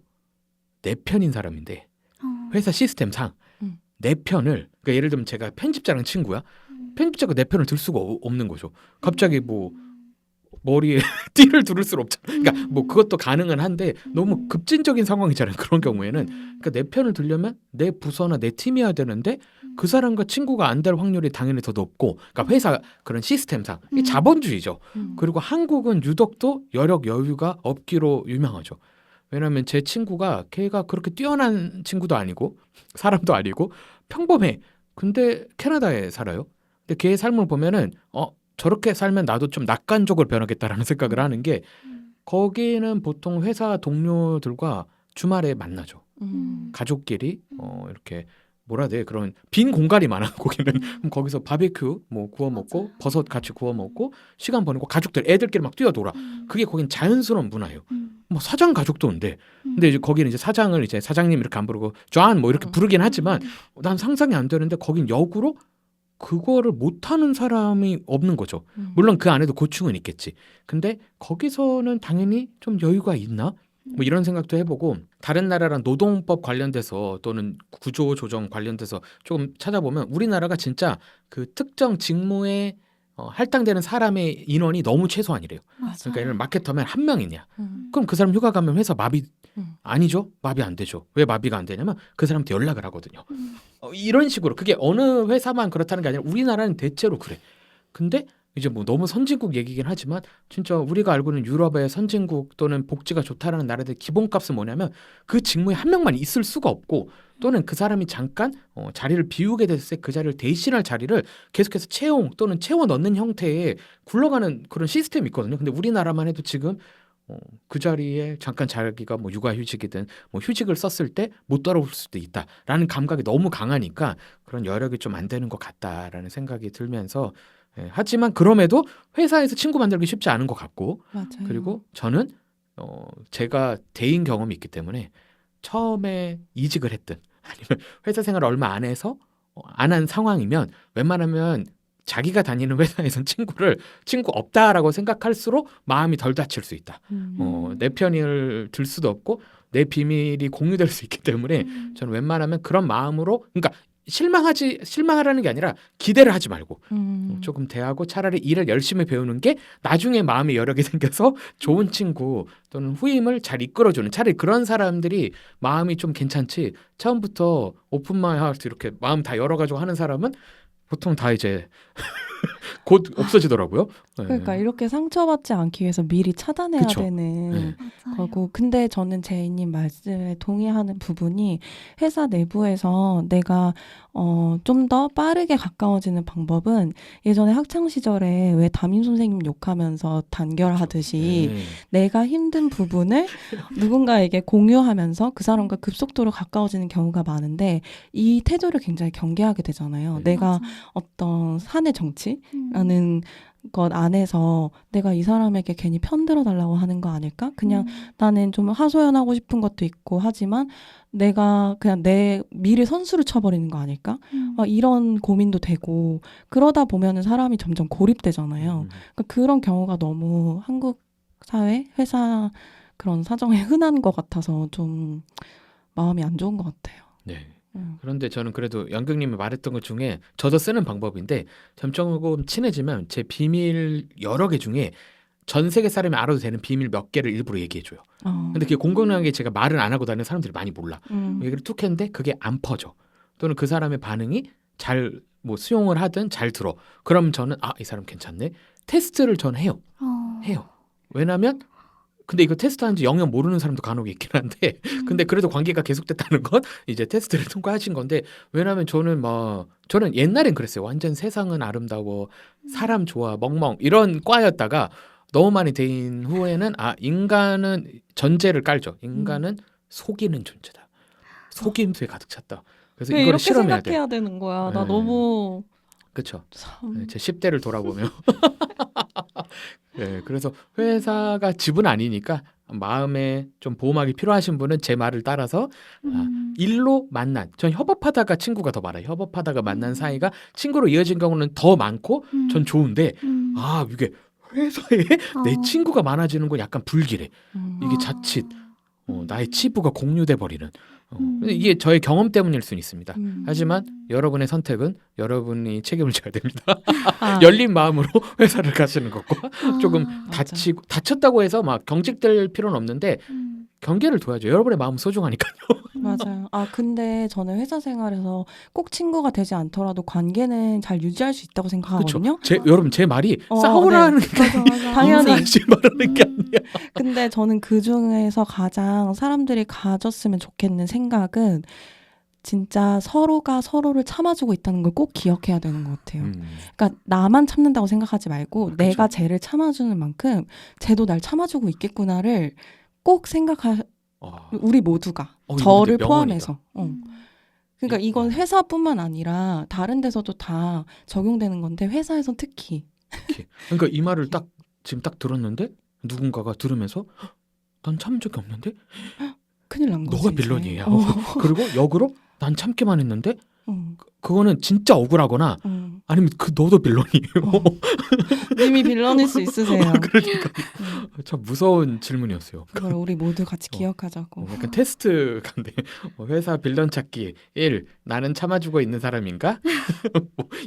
내 편인 사람인데 회사 시스템상 음. 내 편을 그러니까 예를 들면 제가 편집자랑 친구야. 편집자가 내 편을 들 수가 없는 거죠. 갑자기 뭐 머리에 띠를 두를 수는 없잖아. 그러니까 뭐 그것도 가능은 한데 너무 급진적인 상황이잖아요. 그런 경우에는 그러니까 내 편을 들려면 내 부서나 내 팀이어야 되는데 그 사람과 친구가 안 될 확률이 당연히 더 높고 그러니까 회사 그런 시스템상 이 자본주의죠. 그리고 한국은 유독 또 여력 여유가 없기로 유명하죠. 왜냐하면 제 친구가 걔가 그렇게 뛰어난 친구도 아니고 사람도 아니고 평범해. 근데 캐나다에 살아요. 근데 걔의 삶을 보면은 저렇게 살면 나도 좀 낙관적으로 변하겠다라는 생각을 하는 게 거기는 보통 회사 동료들과 주말에 만나죠. 가족끼리 이렇게 뭐라 해야 돼? 그런 빈 공간이 많아 거기는. 그럼 거기서 바베큐 뭐 구워 먹고 맞아요. 버섯 같이 구워 먹고 시간 보내고 가족들 애들끼리 막 뛰어놀아. 그게 거긴 자연스러운 문화예요. 뭐 사장 가족도 온대. 근데 이제 거기는 이제 사장을 이제 사장님 이렇게 안 부르고 존 뭐 이렇게 부르긴 하지만 난 상상이 안 되는데 거긴 역으로 그거를 못하는 사람이 없는 거죠. 물론 그 안에도 고충은 있겠지. 근데 거기서는 당연히 좀 여유가 있나? 뭐 이런 생각도 해보고 다른 나라랑 노동법 관련돼서 또는 구조 조정 관련돼서 조금 찾아보면 우리나라가 진짜 그 특정 직무에 할당되는 사람의 인원이 너무 최소한이래요. 그러니까 예를 들어 마케터면 한 명이냐? 그럼 그 사람 휴가 가면 회사 마비 아니죠? 마비 안 되죠. 왜 마비가 안 되냐면 그 사람한테 연락을 하거든요. 이런 식으로 그게 어느 회사만 그렇다는 게 아니라 우리나라는 대체로 그래. 근데 이제 뭐 너무 선진국 얘기긴 하지만 진짜 우리가 알고 있는 유럽의 선진국 또는 복지가 좋다라는 나라들 기본값은 뭐냐면 그 직무에 한 명만 있을 수가 없고 또는 그 사람이 잠깐 자리를 비우게 됐을 때 그 자리를 대신할 자리를 계속해서 채용 또는 채워 넣는 형태의 굴러가는 그런 시스템이 있거든요. 근데 우리나라만 해도 지금 그 자리에 잠깐 자기가 뭐 육아휴직이든 뭐 휴직을 썼을 때 못 따라올 수도 있다라는 감각이 너무 강하니까 그런 여력이 좀 안 되는 것 같다라는 생각이 들면서 하지만 그럼에도 회사에서 친구 만들기 쉽지 않은 것 같고 맞아요. 그리고 저는 제가 대인 경험이 있기 때문에 처음에 이직을 했든 아니면 회사 생활을 얼마 안 해서 안 한 상황이면 웬만하면 자기가 다니는 회사에선 친구 없다라고 생각할수록 마음이 덜 다칠 수 있다. 내 편을 들 수도 없고 내 비밀이 공유될 수 있기 때문에 저는 웬만하면 그런 마음으로 그러니까 실망하라는 게 아니라 기대를 하지 말고 조금 대하고 차라리 일을 열심히 배우는 게 나중에 마음의 여력이 생겨서 좋은 친구 또는 후임을 잘 이끌어주는 차라리 그런 사람들이 마음이 좀 괜찮지 처음부터 오픈 마이 하트 이렇게 마음 다 열어가지고 하는 사람은 보통 다 이제 곧 없어지더라고요. 네. 그러니까 이렇게 상처받지 않기 위해서 미리 차단해야 그쵸. 되는 네. 맞아요. 거고. 근데 저는 제이님 말씀에 동의하는 부분이 회사 내부에서 내가 좀 더 빠르게 가까워지는 방법은 예전에 학창 시절에 왜 담임 선생님 욕하면서 단결하듯이 네. 내가 힘든 부분을 누군가에게 공유하면서 그 사람과 급속도로 가까워지는 경우가 많은데 이 태도를 굉장히 경계하게 되잖아요. 네. 내가 맞아요. 어떤 사내 정치라는 것 안에서 내가 이 사람에게 괜히 편들어 달라고 하는 거 아닐까? 그냥 나는 좀 하소연하고 싶은 것도 있고 하지만 내가 그냥 내 미래 선수를 쳐버리는 거 아닐까? 막 이런 고민도 되고 그러다 보면은 사람이 점점 고립되잖아요. 그러니까 그런 경우가 너무 한국 사회, 회사 그런 사정에 흔한 것 같아서 좀 마음이 안 좋은 것 같아요. 네. 그런데 저는 그래도 연경님이 말했던 것 중에 저도 쓰는 방법인데 점점 친해지면 제 비밀 여러 개 중에 전 세계 사람이 알아도 되는 비밀 몇 개를 일부러 얘기해줘요. 근데 그게 공공연하게 제가 말을 안 하고 다니는 사람들이 많이 몰라. 얘기를 툭 했는데 그게 안 퍼져. 또는 그 사람의 반응이 잘 뭐 수용을 하든 잘 들어. 그럼 저는 이 사람 괜찮네. 테스트를 전 해요. 해요. 왜냐면 근데 이거 테스트하는지 영영 모르는 사람도 간혹 있긴 한데 근데 그래도 관계가 계속됐다는 건 이제 테스트를 통과하신 건데 왜냐면 저는 옛날엔 그랬어요. 완전 세상은 아름다워 사람 좋아 멍멍 이런 과였다가 너무 많이 대인 후에는 인간은 전제를 깔죠. 인간은 속이는 존재다. 속임수에 가득 찼다. 그래서 왜 이거를 이렇게 실험해야 돼. 생각해야 되는 거야? 나 네. 너무 그렇죠. 참 제 10대를 돌아보면 네, 그래서 회사가 집은 아니니까 마음에 좀 보호막이 필요하신 분은 제 말을 따라서 일로 만난, 전 협업하다가 친구가 더 많아요. 협업하다가 만난 사이가 친구로 이어진 경우는 더 많고 전 좋은데 이게 회사에 내 친구가 많아지는 건 약간 불길해. 이게 자칫 나의 치부가 공유돼 버리는 근데 이게 저의 경험 때문일 수는 있습니다. 하지만 여러분의 선택은 여러분이 책임을 져야 됩니다. 열린 마음으로 회사를 가시는 것과 조금 맞아. 다쳤다고 해서 막 경직될 필요는 없는데 경계를 둬야죠. 여러분의 마음 소중하니까요. 맞아요. 근데 저는 회사 생활에서 꼭 친구가 되지 않더라도 관계는 잘 유지할 수 있다고 생각하거든요. 여러분 제 말이 싸우라는 게 맞아. 당연히. 인사하지 말라는 게 아니에요. 근데 저는 그 중에서 가장 사람들이 가졌으면 좋겠는 생각은 진짜 서로가 서로를 참아주고 있다는 걸 꼭 기억해야 되는 것 같아요. 그러니까 나만 참는다고 생각하지 말고 그쵸. 내가 쟤를 참아주는 만큼 쟤도 날 참아주고 있겠구나를 꼭 우리 모두가 이거 저를 근데 포함해서. 음. 그러니까 이건 회사뿐만 아니라 다른 데서도 다 적용되는 건데 회사에선 특히. 그러니까 이 말을 지금 딱 들었는데 누군가가 들으면서 난 참은 적이 없는데 큰일 난 거지. 너가 이제. 빌런이야. 그리고 역으로 난 참기만 했는데 어, 그거는 진짜 억울하거나 어. 아니면 너도 빌런이에요. 이미 빌런일 수 있으세요. 그러니까 참 무서운 질문이었어요. 그걸 우리 모두 같이 어. 기억하자고. 약간 테스트 같네. 회사 빌런 찾기 1. 나는 참아주고 있는 사람인가?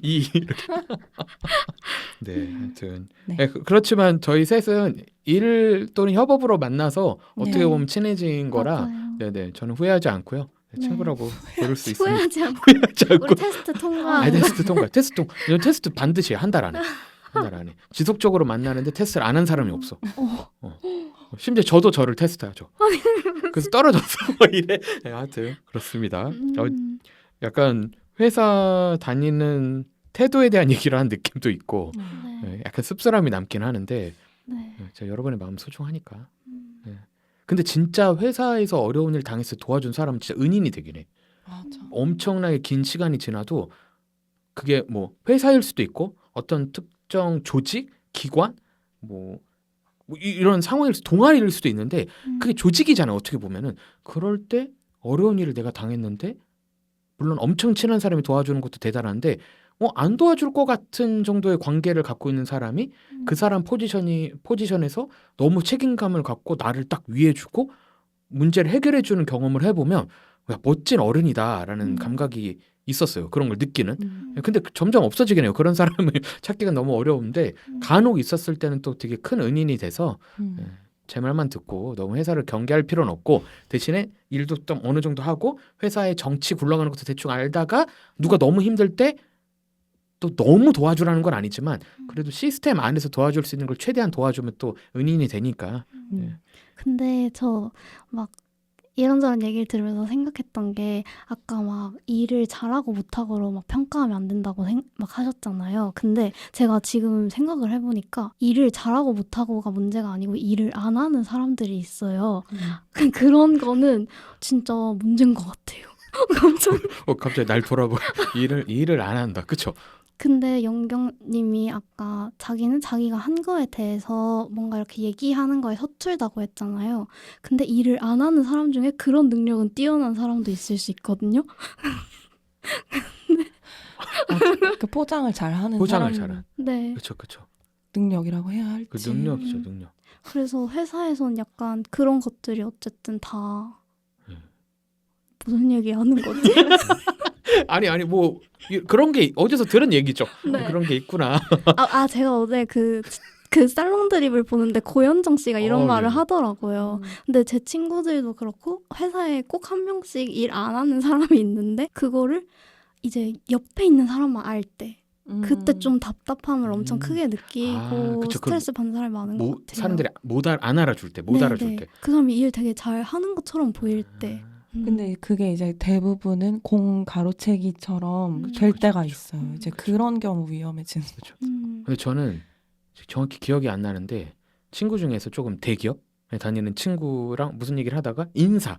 2. 이렇게. 네, 하여튼 네. 네, 그렇지만 저희 셋은 일 또는 협업으로 만나서 어떻게 네. 보면 친해진 거라 맞아요. 네네 저는 후회하지 않고요. 네. 친구라고 부를 수 있습니다. 후회하지 않고 후회하지 않고 우리 테스트 통과. 테스트 통과. 이건 테스트 반드시 한 달 안에. 한 달 안에. 지속적으로 만나는데 테스트를 안 한 사람이 없어. 심지어 저도 저를 테스트하죠. 그래서 떨어졌어. 이래. 네, 하여튼 그렇습니다. 약간 회사 다니는 태도에 대한 얘기를 한 느낌도 있고 네. 약간 씁쓸함이 남긴 하는데 네. 제가 여러분의 마음 소중하니까. 근데 진짜 회사에서 어려운 일 당했을 때 도와준 사람은 진짜 은인이 되긴 해. 맞아. 엄청나게 긴 시간이 지나도 그게 뭐 회사일 수도 있고 어떤 특정 조직, 기관 이런 상황일 동아리일 수도 있는데 그게 조직이잖아. 어떻게 보면은 그럴 때 어려운 일을 내가 당했는데 물론 엄청 친한 사람이 도와주는 것도 대단한데 안 도와줄 것 같은 정도의 관계를 갖고 있는 사람이 그 사람 포지션에서 너무 책임감을 갖고 나를 딱 위해주고 문제를 해결해주는 경험을 해보면 야, 멋진 어른이다라는 감각이 있었어요. 그런 걸 느끼는. 근데 점점 없어지긴 해요. 그런 사람을 찾기가 너무 어려운데 간혹 있었을 때는 또 되게 큰 은인이 돼서 제 말만 듣고 너무 회사를 경계할 필요는 없고 대신에 일도 좀 어느 정도 하고 회사의 정치 굴러가는 것도 대충 알다가 누가 너무 힘들 때 또 너무 도와주라는 건 아니지만 그래도 시스템 안에서 도와줄 수 있는 걸 최대한 도와주면 또 은인이 되니까. 근데 저 막 이런저런 얘기를 들으면서 생각했던 게 아까 막 일을 잘하고 못하고로 막 평가하면 안 된다고 막 하셨잖아요. 근데 제가 지금 생각을 해보니까 일을 잘하고 못하고가 문제가 아니고 일을 안 하는 사람들이 있어요. 그런 거는 진짜 문제인 것 같아요. 갑자기 날 돌아보고 일을 안 한다. 그쵸? 근데 영경님이 아까 자기는 자기가 한 거에 대해서 뭔가 이렇게 얘기하는 거에 서툴다고 했잖아요. 근데 일을 안 하는 사람 중에 그런 능력은 뛰어난 사람도 있을 수 있거든요. 그 포장을 잘하는 포장을 사람 잘한. 네. 그쵸. 능력이라고 해야 할지. 그 능력이죠, 능력. 그래서 회사에선 약간 그런 것들이 어쨌든 다 무슨 얘기 하는 거지? 아니 뭐 그런 게 어디서 들은 얘기죠. 네. 그런 게 있구나. 제가 어제 그 살롱 드립을 보는데 고현정 씨가 이런 말을 네. 하더라고요. 근데 제 친구들도 그렇고 회사에 꼭 한 명씩 일 안 하는 사람이 있는데 그거를 이제 옆에 있는 사람만 알 때 그때 좀 답답함을 엄청 크게 느끼고 그쵸. 스트레스 받는 사람이 많은 것 같아요. 사람들이 안 알아줄 때, 못 네, 알아줄 네. 때. 그 사람이 일 되게 잘 하는 것처럼 보일 때. 근데 그게 이제 대부분은 공 가로채기처럼 될 때가 있어요. 이제 그런 경우 위험해지는 거죠. 근데 저는 정확히 기억이 안 나는데 친구 중에서 조금 대기업에 다니는 친구랑 무슨 얘기를 하다가 인사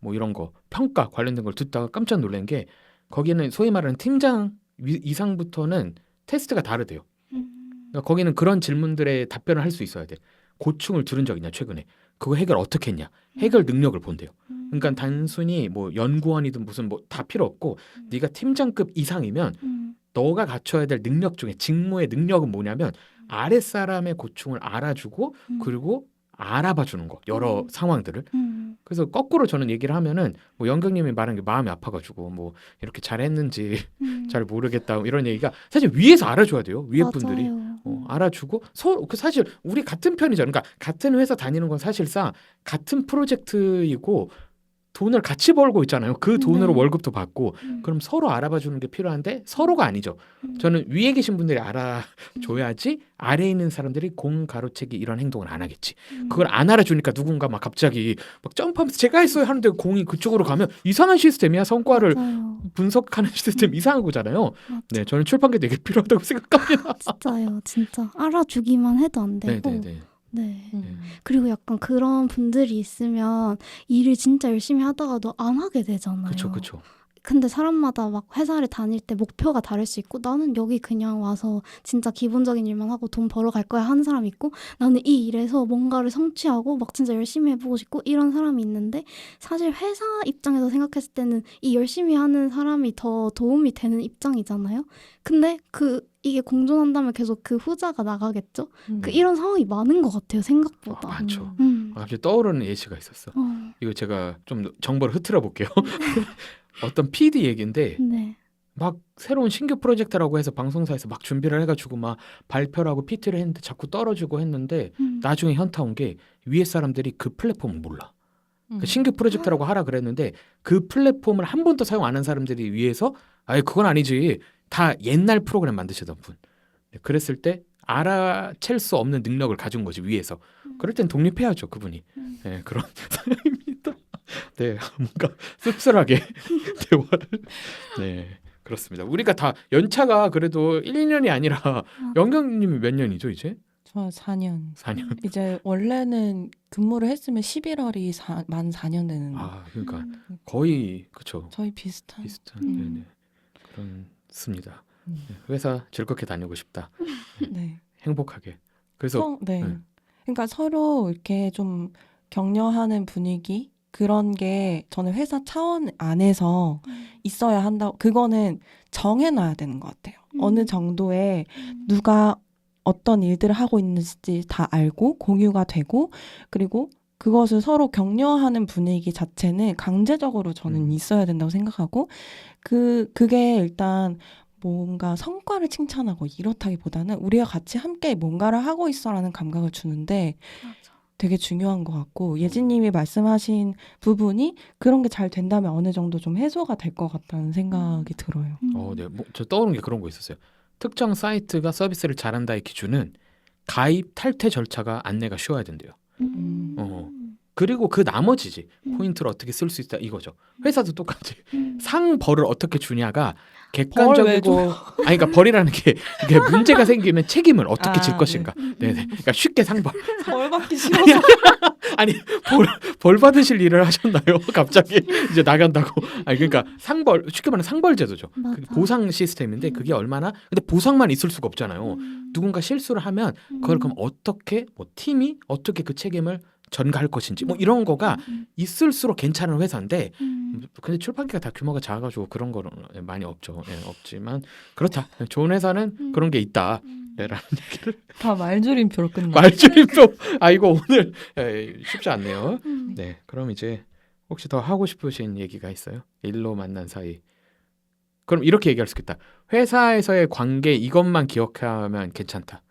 뭐 이런 거 평가 관련된 걸 듣다가 깜짝 놀란 게 거기는 소위 말하는 팀장 이상부터는 테스트가 다르대요. 그러니까 거기는 그런 질문들에 답변을 할 수 있어야 돼. 고충을 들은 적 있냐 최근에. 그거 해결 어떻게 했냐. 해결 능력을 본대요. 그러니까 단순히 뭐 연구원이든 무슨 뭐 다 필요 없고 네가 팀장급 이상이면 너가 갖춰야 될 능력 중에 직무의 능력은 뭐냐면 아랫사람의 고충을 알아주고 그리고 알아봐 주는 거. 여러 상황들을. 그래서 거꾸로 저는 얘기를 하면은 뭐 영경님이 말한 게 마음이 아파가지고 뭐 이렇게 잘했는지 잘 모르겠다 이런 얘기가 사실 위에서 알아줘야 돼요. 위에 분들이 알아주고 그 사실 우리 같은 편이죠. 그러니까 같은 회사 다니는 건 사실상 같은 프로젝트이고 돈을 같이 벌고 있잖아요. 그 돈으로 네. 월급도 받고 그럼 서로 알아봐 주는 게 필요한데 서로가 아니죠. 저는 위에 계신 분들이 알아줘야지 아래에 있는 사람들이 공 가로채기 이런 행동을 안 하겠지. 그걸 안 알아주니까 누군가 막 갑자기 막 점프하면서 제가 했어요 하는데 공이 그쪽으로 가면 이상한 시스템이야. 성과를 맞아요. 분석하는 시스템 이상한 거잖아요. 맞아. 네, 저는 출판계 되게 필요하다고 생각합니다. 진짜요. 진짜 알아주기만 해도 안 되고. 네네네. 네. 음. 그리고 약간 그런 분들이 있으면 일을 진짜 열심히 하다가도 안 하게 되잖아요. 그렇죠, 그렇죠. 근데 사람마다 막 회사를 다닐 때 목표가 다를 수 있고 나는 여기 그냥 와서 진짜 기본적인 일만 하고 돈 벌어 갈 거야 하는 사람이 있고 나는 이 일에서 뭔가를 성취하고 막 진짜 열심히 해보고 싶고 이런 사람이 있는데 사실 회사 입장에서 생각했을 때는 이 열심히 하는 사람이 더 도움이 되는 입장이잖아요. 근데 이게 공존한다면 계속 그 후자가 나가겠죠. 이런 상황이 많은 것 같아요. 생각보다. 많죠. 음. 갑자기 떠오르는 예시가 있었어. 이거 제가 좀 정보를 흐트려 볼게요. 어떤 PD 얘기인데 네. 막 새로운 신규 프로젝트라고 해서 방송사에서 막 준비를 해가지고 막 발표를 하고 PT를 했는데 자꾸 떨어지고 했는데 나중에 현타 온 게 위에 사람들이 그 플랫폼을 몰라. 그 신규 프로젝트라고 하라 그랬는데 그 플랫폼을 한 번도 사용 안 한 사람들이 위에서 아예 그건 아니지. 다 옛날 프로그램 만드시던 분. 네, 그랬을 때 알아챌 수 없는 능력을 가진 거지 위에서. 그럴 땐 독립해야죠 그분이. 네, 그런 사람입니다. 네, 뭔가 씁쓸하게 대화를. 네, 그렇습니다. 우리가 다 연차가 그래도 1, 2년이 아니라 영경님이 몇 년이죠 이제? 저 4년. 4년. 이제 원래는 근무를 했으면 11월이 만 4년 되는. 아, 그러니까 거의 그쵸. 저희 비슷한. 네네. 그렇습니다. 네, 회사 즐겁게 다니고 싶다. 네. 행복하게. 그래서 네. 네. 그러니까 서로 이렇게 좀 격려하는 분위기 그런 게 저는 회사 차원 안에서 있어야 한다. 그거는 정해놔야 되는 것 같아요. 어느 정도의 누가 어떤 일들을 하고 있는지 다 알고 공유가 되고 그리고 그것을 서로 격려하는 분위기 자체는 강제적으로 저는 있어야 된다고 생각하고 그게 일단 뭔가 성과를 칭찬하고 이렇다기보다는 우리가 같이 함께 뭔가를 하고 있어라는 감각을 주는데 맞아. 되게 중요한 것 같고 예진님이 말씀하신 부분이 그런 게 잘 된다면 어느 정도 좀 해소가 될 것 같다는 생각이 들어요. 네, 저 떠오르는 게 그런 거 있었어요. 특정 사이트가 서비스를 잘한다의 기준은 가입 탈퇴 절차가 안내가 쉬워야 된대요. 그리고 그 나머지지 포인트를 어떻게 쓸 수 있다 이거죠. 회사도 똑같이 상 벌을 어떻게 주냐가 객관적이고 아니 그러니까 벌이라는 게 이게 문제가 생기면 책임을 어떻게 질 것인가. 네네. 그러니까 쉽게 상벌. 벌 받기 싫어서. 아니 벌 받으실 일을 하셨나요? 갑자기 이제 나간다고. 아니 그러니까 상벌 쉽게 말하면 상벌 제도죠. 그게 보상 시스템인데 그게 얼마나 근데 보상만 있을 수가 없잖아요. 누군가 실수를 하면 그걸 그럼 어떻게 뭐 팀이 어떻게 그 책임을 전가할 것인지 뭐 이런 거가 있을수록 괜찮은 회사인데 근데 출판기가 다 규모가 작아가지고 그런 거는 많이 없죠. 예, 없지만 그렇다. 좋은 회사는 그런 게 있다. 라는 얘기를 다 말줄임표로 끝나. 말줄임표. 아 이거 오늘 쉽지 않네요. 네, 그럼 이제 혹시 더 하고 싶으신 얘기가 있어요? 일로 만난 사이. 그럼 이렇게 얘기할 수 있겠다. 회사에서의 관계 이것만 기억하면 괜찮다.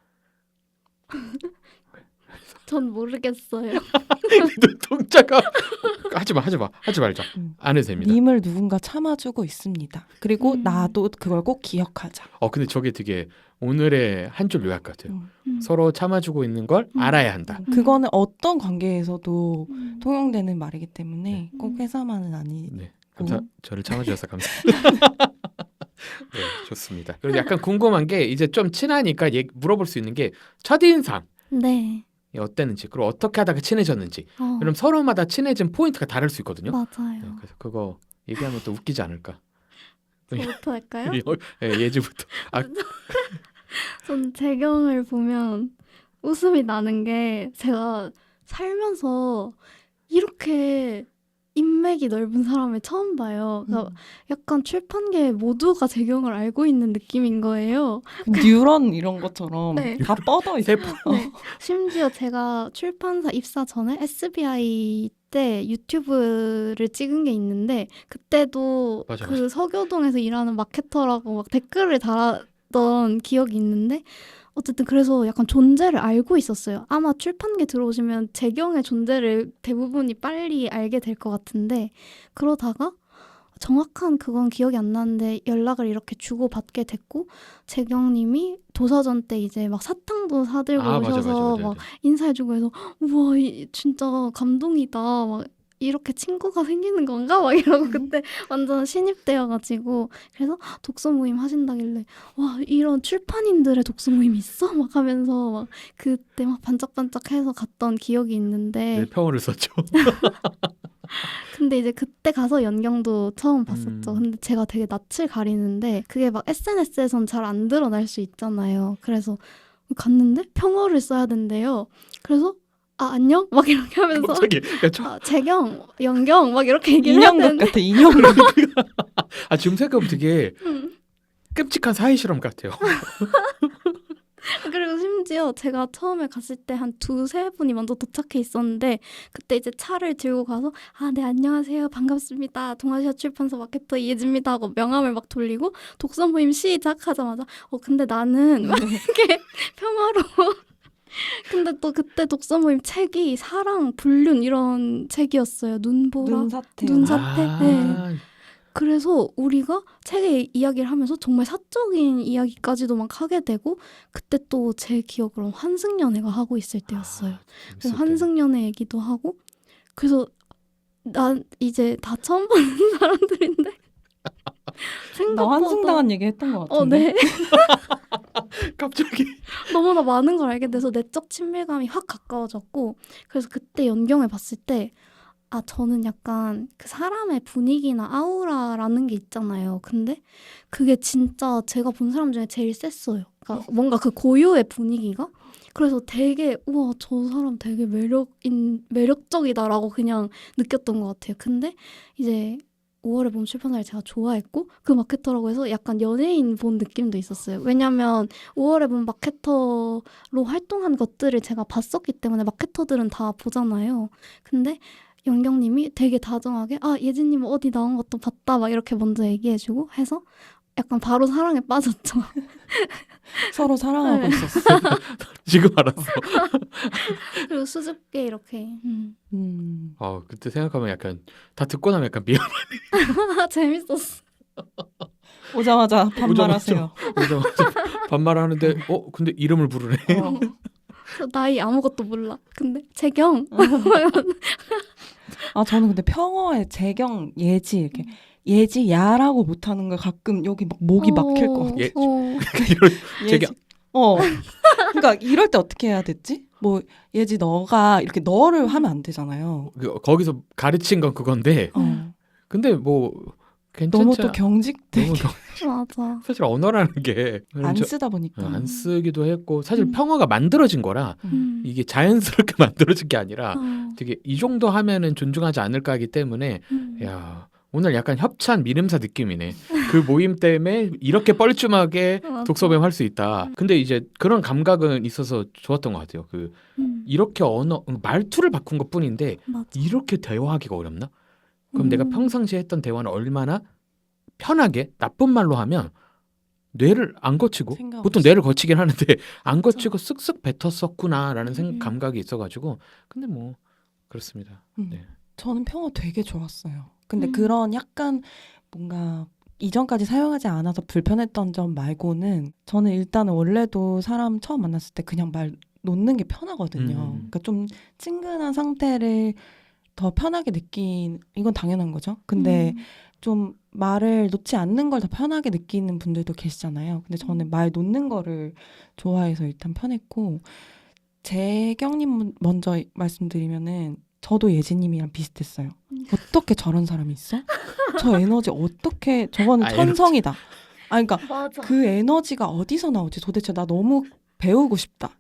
전 모르겠어요. 눈동자가 하지 말자. 안 해도 됩니다. 님을 누군가 참아주고 있습니다. 그리고 나도 그걸 꼭 기억하자. 근데 저게 되게 오늘의 한 줄 요약 같아요. 서로 참아주고 있는 걸 알아야 한다. 그거는 어떤 관계에서도 통용되는 말이기 때문에 꼭 회사만은 아니. 네, 저를 참아주셔서 감사합니다. 네, 좋습니다. 그리고 약간 궁금한 게 이제 좀 친하니까 물어볼 수 있는 게 첫인상. 네. 어땠는지 그리고 어떻게 하다가 친해졌는지 그럼 서로마다 친해진 포인트가 다를 수 있거든요. 맞아요. 네, 그래서 그거 얘기하면 또 웃기지 않을까. 저부터 할까요? 예지부터. 전 재경을 보면 웃음이 나는 게 제가 살면서 이렇게 인맥이 넓은 사람을 처음 봐요. 그러니까 약간 출판계 모두가 재경을 알고 있는 느낌인 거예요. 뉴런 이런 것처럼 네. 다 뻗어 있어. 세포. 네. 심지어 제가 출판사 입사 전에 SBI 때 유튜브를 찍은 게 있는데 그때도 맞아, 그 서교동에서 일하는 마케터라고 막 댓글을 달았던 기억이 있는데 어쨌든 그래서 약간 존재를 알고 있었어요. 아마 출판계 들어오시면 재경의 존재를 대부분이 빨리 알게 될 것 같은데 그러다가 정확한 그건 기억이 안 나는데 연락을 이렇게 주고받게 됐고 재경님이 도서전 때 이제 막 사탕도 사들고 오셔서 막 인사해주고 해서 우와 진짜 감동이다 막 이렇게 친구가 생기는 건가 막 이러고 그때 완전 신입되어가지고 그래서 독서 모임 하신다길래 와 이런 출판인들의 독서 모임 있어 막 하면서 막 그때 막 반짝반짝해서 갔던 기억이 있는데 네, 평어를 썼죠. 근데 이제 그때 가서 연경도 처음 봤었죠. 근데 제가 되게 낯을 가리는데 그게 막 SNS에선 잘 안 드러날 수 있잖아요. 그래서 갔는데 평어를 써야 된대요. 그래서 아 안녕? 막 이렇게 하면서 갑자기 재경, 연경 막 이렇게 얘기를 해야 인형극 되는데 같아. 인형극. 지금 생각하면 되게 끔찍한 사회 실험 같아요. 그리고 심지어 제가 처음에 갔을 때 한 두세 분이 먼저 도착해 있었는데 그때 이제 차를 들고 가서 아, 네 안녕하세요 반갑습니다 동아시아 출판사 마케터 이예지입니다 하고 명함을 막 돌리고 독서 모임 시작하자마자 근데 나는 막 이렇게 평화로 근데 또 그때 독서 모임 책이 사랑, 불륜 이런 책이었어요. 눈보라, 눈사태. 눈사태. 네. 그래서 우리가 책의 이야기를 하면서 정말 사적인 이야기까지도 막 하게 되고 그때 또 제 기억으로는 환승연애가 하고 있을 때였어요. 그래서 환승연애 얘기도 하고 그래서 난 이제 다 처음 보는 사람들인데 나 환승당한 얘기 했던 것 같은데. 네. 갑자기 너무나 많은 걸 알게 돼서 내적 친밀감이 확 가까워졌고 그래서 그때 연경을 봤을 때 아 저는 약간 그 사람의 분위기나 아우라라는 게 있잖아요. 근데 그게 진짜 제가 본 사람 중에 제일 셌어요. 그러니까 뭔가 그 고유의 분위기가 그래서 되게 우와 저 사람 되게 매력적이다라고 그냥 느꼈던 것 같아요. 근데 이제 5월에 봄 출판사를 제가 좋아했고 그 마케터라고 해서 약간 연예인 본 느낌도 있었어요. 왜냐면 5월에 봄 마케터로 활동한 것들을 제가 봤었기 때문에 마케터들은 다 보잖아요. 근데 연경님이 되게 다정하게 아 예진님 어디 나온 것도 봤다 막 이렇게 먼저 얘기해주고 해서 약간 바로 사랑에 빠졌죠. 서로 사랑하고 네. 있었어. 지금 알았어. 그리고 수줍게 이렇게 그때 생각하면 약간 다 듣고 나면 약간 미안. 재밌었어. 오자마자 반말하세요. 오자마자 반말하는데 근데 이름을 부르네. 나이 아무것도 몰라. 근데 재경 저는 근데 평어에 재경, 예지 이렇게 예지 야라고 못하는 걸 가끔 여기 막 목이 막힐 것 같아. 재경. 그러니까 이럴 때 어떻게 해야 됐지? 뭐 예지 너가 이렇게 너를 하면 안 되잖아요. 거기서 가르친 건 그건데. 근데 뭐 괜찮지. 너무 또 경직되게. 맞아. 사실 언어라는 게 안 쓰다 보니까. 안 쓰기도 했고 사실 평어가 만들어진 거라 이게 자연스럽게 만들어진 게 아니라 되게 이 정도 하면은 존중하지 않을까 하기 때문에 야 오늘 약간 협찬 미름사 느낌이네. 그 모임 때문에 이렇게 뻘쭘하게 독서 모임 할 수 있다. 근데 이제 그런 감각은 있어서 좋았던 것 같아요. 이렇게 말투를 바꾼 것 뿐인데 맞아. 이렇게 대화하기가 어렵나? 그럼 내가 평상시에 했던 대화는 얼마나 편하게 나쁜 말로 하면 뇌를 안 거치고 보통 뇌를 거치긴 하는데 안 거치고 쓱쓱 뱉었었구나라는 감각이 있어가지고 근데 뭐 그렇습니다. 네. 저는 평어 되게 좋았어요. 근데 그런 약간 뭔가 이전까지 사용하지 않아서 불편했던 점 말고는 저는 일단은 원래도 사람 처음 만났을 때 그냥 말 놓는 게 편하거든요. 그러니까 좀 친근한 상태를 더 편하게 이건 당연한 거죠. 근데 좀 말을 놓지 않는 걸 더 편하게 느끼는 분들도 계시잖아요. 근데 저는 말 놓는 거를 좋아해서 일단 편했고 재경님 먼저 말씀드리면은 저도 예진님이랑 비슷했어요. 어떻게 저런 사람이 있어? 저 에너지 어떻게 저거는 천성이다. 그러니까 맞아. 그 에너지가 어디서 나오지? 도대체 나 너무 배우고 싶다.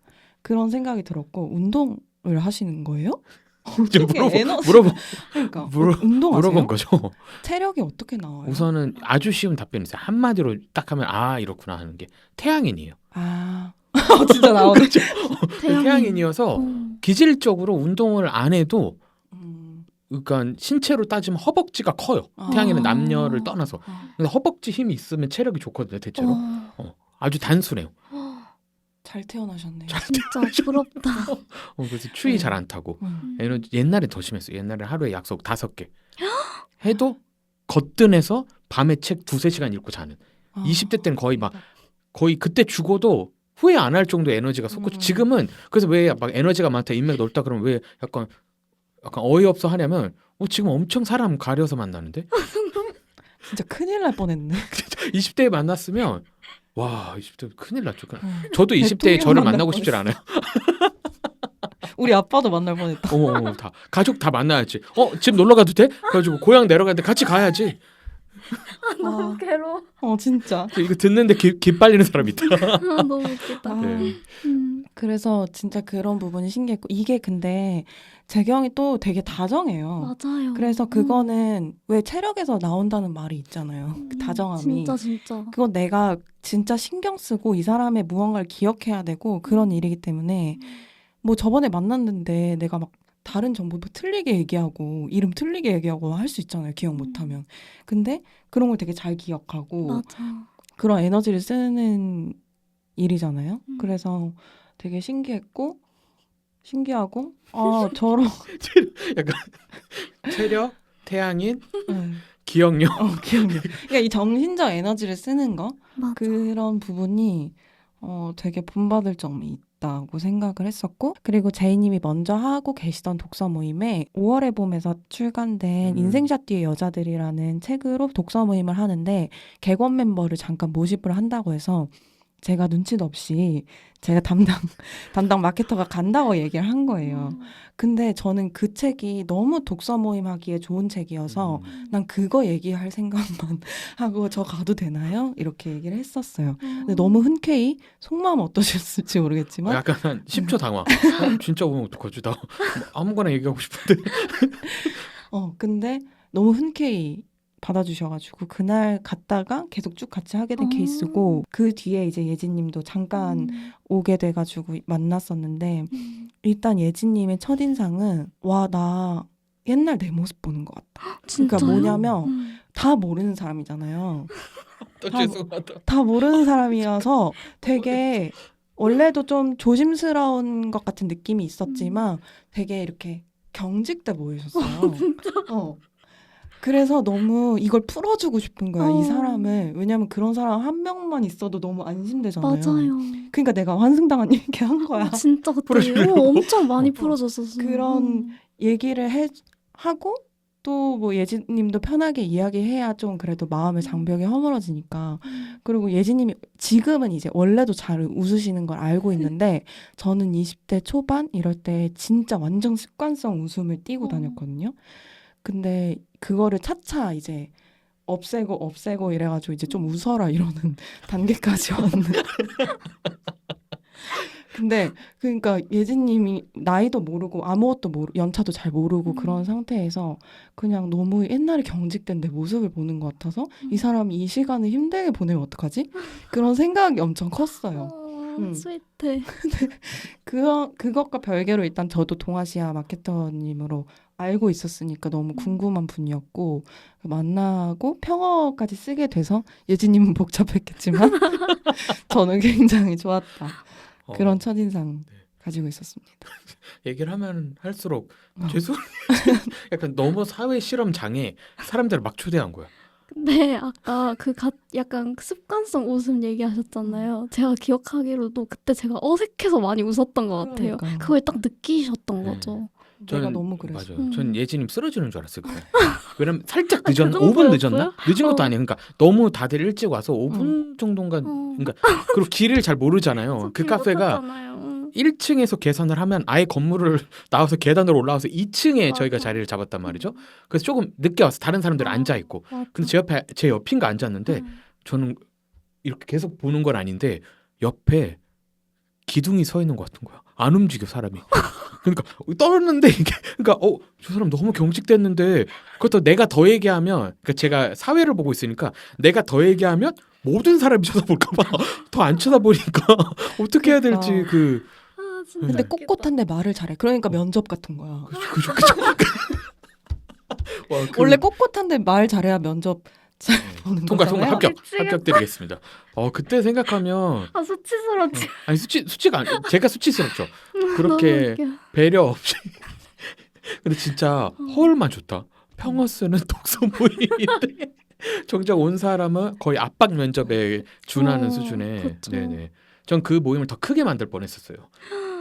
그런 생각이 들었고 운동을 하시는 거예요? 지금 어떻게 에너지 그러니까 운동하세요? 물어본 거죠. 체력이 어떻게 나와요? 우선은 아주 쉬운 답변이 있어요. 한마디로 딱 하면 아 이렇구나 하는 게 태양인이에요. 아 진짜 나오네. 그렇죠. 태양인. 태양인이어서 기질적으로 운동을 안 해도 음. 그러니까 신체로 따지면 허벅지가 커요. 아. 태양인은 남녀를 떠나서. 아, 근데 허벅지 힘이 있으면 체력이 좋거든요. 대체로. 아주 단순해요. 잘 태어나셨네요. 진짜 부럽다. 그래서 추위 잘 안 타고. 음. 옛날에 더 심했어요. 옛날에 하루에 약속 5개 해도 거뜬해서 밤에 책 2-3시간 읽고 자는. 아. 20대 때는 거의 그때 죽어도 후회 안 할 정도 에너지가 솟고 지금은 그래서 왜 막 에너지가 많다 인맥 넓다 그러면 왜 약간 어이없어 하냐면 지금 엄청 사람 가려서 만나는데 진짜 큰일 날 뻔했네. 20대에 만났으면 와 20대 큰일 났죠. 음. 저도 20대에 대통령 저를 만날 만나고 싶질 않아요. 우리 아빠도 만날 뻔했다. 어머 다 가족 다 만나야지. 집 놀러 가도 돼? 그래가지고 고향 내려가는데 같이 가야지. 아, 괴로워. 진짜. 이거 듣는데 기빨리는 사람 있다. 너무 웃기다. 아, 네. 그래서 진짜 그런 부분이 신기했고 이게 근데 재경이 또 되게 다정해요. 맞아요. 그래서 그거는 왜 체력에서 나온다는 말이 있잖아요. 그 다정함이. 진짜. 그건 내가 진짜 신경 쓰고 이 사람의 무언가를 기억해야 되고 그런 일이기 때문에 뭐 저번에 만났는데 내가 막 다른 정보 틀리게 얘기하고 이름 틀리게 얘기하고 할 수 있잖아요. 기억 못하면. 근데 그런 걸 되게 잘 기억하고 맞아. 그런 에너지를 쓰는 일이잖아요. 그래서 되게 신기하고 저런 약간 체력, 태양인, 네. 기억력. 기억력. 그러니까 이 정신적 에너지를 쓰는 거 맞아. 그런 부분이 되게 본받을 점이 있다고 생각을 했었고 그리고 제이님이 먼저 하고 계시던 독서 모임에 5월의 봄에서 출간된 인생샷 뒤의 여자들이라는 책으로 독서 모임을 하는데 객원 멤버를 잠깐 모집을 한다고 해서 제가 눈치도 없이 제가 담당 마케터가 간다고 얘기를 한 거예요. 근데 저는 그 책이 너무 독서 모임 하기에 좋은 책이어서 난 그거 얘기할 생각만 하고 저 가도 되나요? 이렇게 얘기를 했었어요. 근데 너무 흔쾌히 속마음 어떠셨을지 모르겠지만 약간 한 10초 당황. 진짜 오면 어떡하지? 나 아무거나 얘기하고 싶은데. 근데 너무 흔쾌히 받아주셔가지고 그날 갔다가 계속 쭉 같이 하게 된 케이스고 그 뒤에 이제 예진님도 잠깐 오게 돼가지고 만났었는데 일단 예진님의 첫인상은 와 나 옛날 내 모습 보는 것 같다. 그러니까 진짜요? 뭐냐면 다 모르는 사람이잖아요. 또 죄송하다. 다 모르는 사람이어서 되게 원래도 좀 조심스러운 것 같은 느낌이 있었지만 되게 이렇게 경직돼 보이셨어요. 그래서 너무 이걸 풀어주고 싶은 거야, 이 사람을. 왜냐면 그런 사람 한 명만 있어도 너무 안심되잖아요. 맞아요. 그러니까 내가 환승당한 얘기 한 거야. 진짜 그때 풀어주려고? 엄청 많이 풀어줬었어. 그런 얘기를 하고 또 뭐 예진님도 편하게 이야기해야 좀 그래도 마음의 장벽이 허물어지니까. 그리고 예진님이 지금은 이제 원래도 잘 웃으시는 걸 알고 있는데 저는 20대 초반 이럴 때 진짜 완전 습관성 웃음을 띠고 다녔거든요. 근데 그거를 차차 이제 없애고 이래가지고 이제 좀 웃어라 이러는 단계까지 왔는데 근데 그러니까 예진님이 나이도 모르고 아무것도 연차도 잘 모르고 그런 상태에서 그냥 너무 옛날에 경직된 내 모습을 보는 것 같아서 이 사람이 이 시간을 힘들게 보내면 어떡하지? 그런 생각이 엄청 컸어요. 스윗해. 그것과 별개로 일단 저도 동아시아 마케터님으로 알고 있었으니까 너무 궁금한 분이었고 만나고 평어까지 쓰게 돼서 예진님은 복잡했겠지만 저는 굉장히 좋았다. 그런 첫인상 가지고 있었습니다. 얘기를 하면 할수록 약간 너무 사회 실험 장에 사람들을 막 초대한 거야. 근데 아까 약간 습관성 웃음 얘기하셨잖아요. 제가 기억하기로도 그때 제가 어색해서 많이 웃었던 것 같아요. 그러니까요. 그걸 딱 느끼셨던 거죠. 내가 너무 그랬어. 맞아요. 전 예진님 쓰러지는 줄 알았어요. 그때. 왜냐면 살짝 그 늦었나? 정도였어요? 5분 늦었나? 늦은 것도 아니에요. 그러니까 너무 다들 일찍 와서 5분 정도인가. 그러니까 그리고 길을 잘 모르잖아요. 그 카페가 1층에서 계산을 하면 아예 건물을 나와서 계단으로 올라와서 2층에 저희가 자리를 잡았단 말이죠. 그래서 조금 늦게 와서 다른 사람들 앉아 있고. 근데 제 옆인가 앉았는데 저는 이렇게 계속 보는 건 아닌데 옆에 기둥이 서 있는 것 같은 거야. 안 움직여 사람이. 그러니까 떨었는데 이게 그러니까 저 사람 너무 경직됐는데 그것도 내가 더 얘기하면 그러니까 제가 사회를 보고 있으니까 내가 더 얘기하면 모든 사람이 쳐다볼까봐 더 안 쳐다보니까 어떻게 해야 될지 그러니까. 그 아, 진짜 근데 웃기다. 꼿꼿한데 말을 잘해. 그러니까 면접 같은 거야. 그죠. 와, 원래 꼿꼿한데 말 잘해야 면접 잘 보는 통과 거잖아요. 합격 미치겠다. 합격드리겠습니다. 그때 생각하면 아, 수치스럽지. 아니 수치가 아니 제가 수치스럽죠. 너무 그렇게 웃겨. 배려 없이 근데 진짜 허울만 좋다. 평어 쓰는 독서 모임인데 정작 온 사람은 거의 압박 면접에 준하는 수준의 그쵸. 네네. 전 그 모임을 더 크게 만들 뻔했었어요.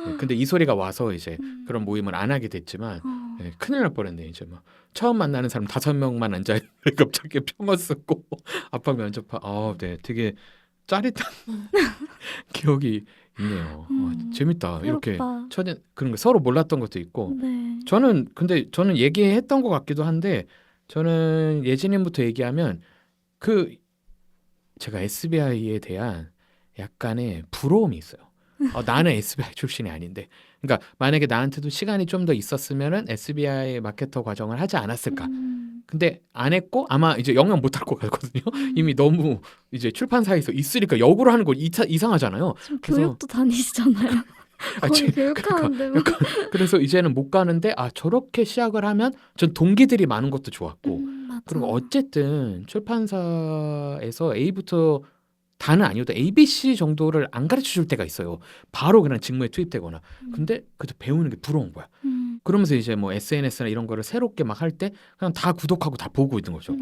네, 근데 이 소리가 와서 이제 그런 모임을 안 하게 됐지만 네, 큰일 날 뻔했네. 이제 막 처음 만나는 사람 5명만 앉아 있는데 갑자기 평어 쓰고 압박 면접하. 네, 되게 짜릿한 기억이 있네요. 재밌다. 이렇게 새롭다. 그런 거 서로 몰랐던 것도 있고. 네. 저는 얘기했던 것 같기도 한데 저는 예진님부터 얘기하면 그 제가 SBI에 대한 약간의 부러움이 있어요. 나는 SBI 출신이 아닌데, 그러니까 만약에 나한테도 시간이 좀 더 있었으면은 SBI 마케터 과정을 하지 않았을까. 근데 안 했고 아마 이제 영영 못할 것 같거든요. 이미 너무 이제 출판사에서 있으니까 역으로 하는 거 이상하잖아요. 지금 그래서- 교육도 다니시잖아요. 아, 거의 교육하는데 뭐. 그래서 이제는 못 가는데 저렇게 시작을 하면 전 동기들이 많은 것도 좋았고 맞아. 그리고 어쨌든 출판사에서 A부터 다는 아니어도 ABC 정도를 안 가르쳐 줄 때가 있어요. 바로 그냥 직무에 투입되거나. 근데 그래도 배우는 게 부러운 거야. 그러면서 이제 뭐 SNS나 이런 거를 새롭게 막 할 때 그냥 다 구독하고 다 보고 있는 거죠.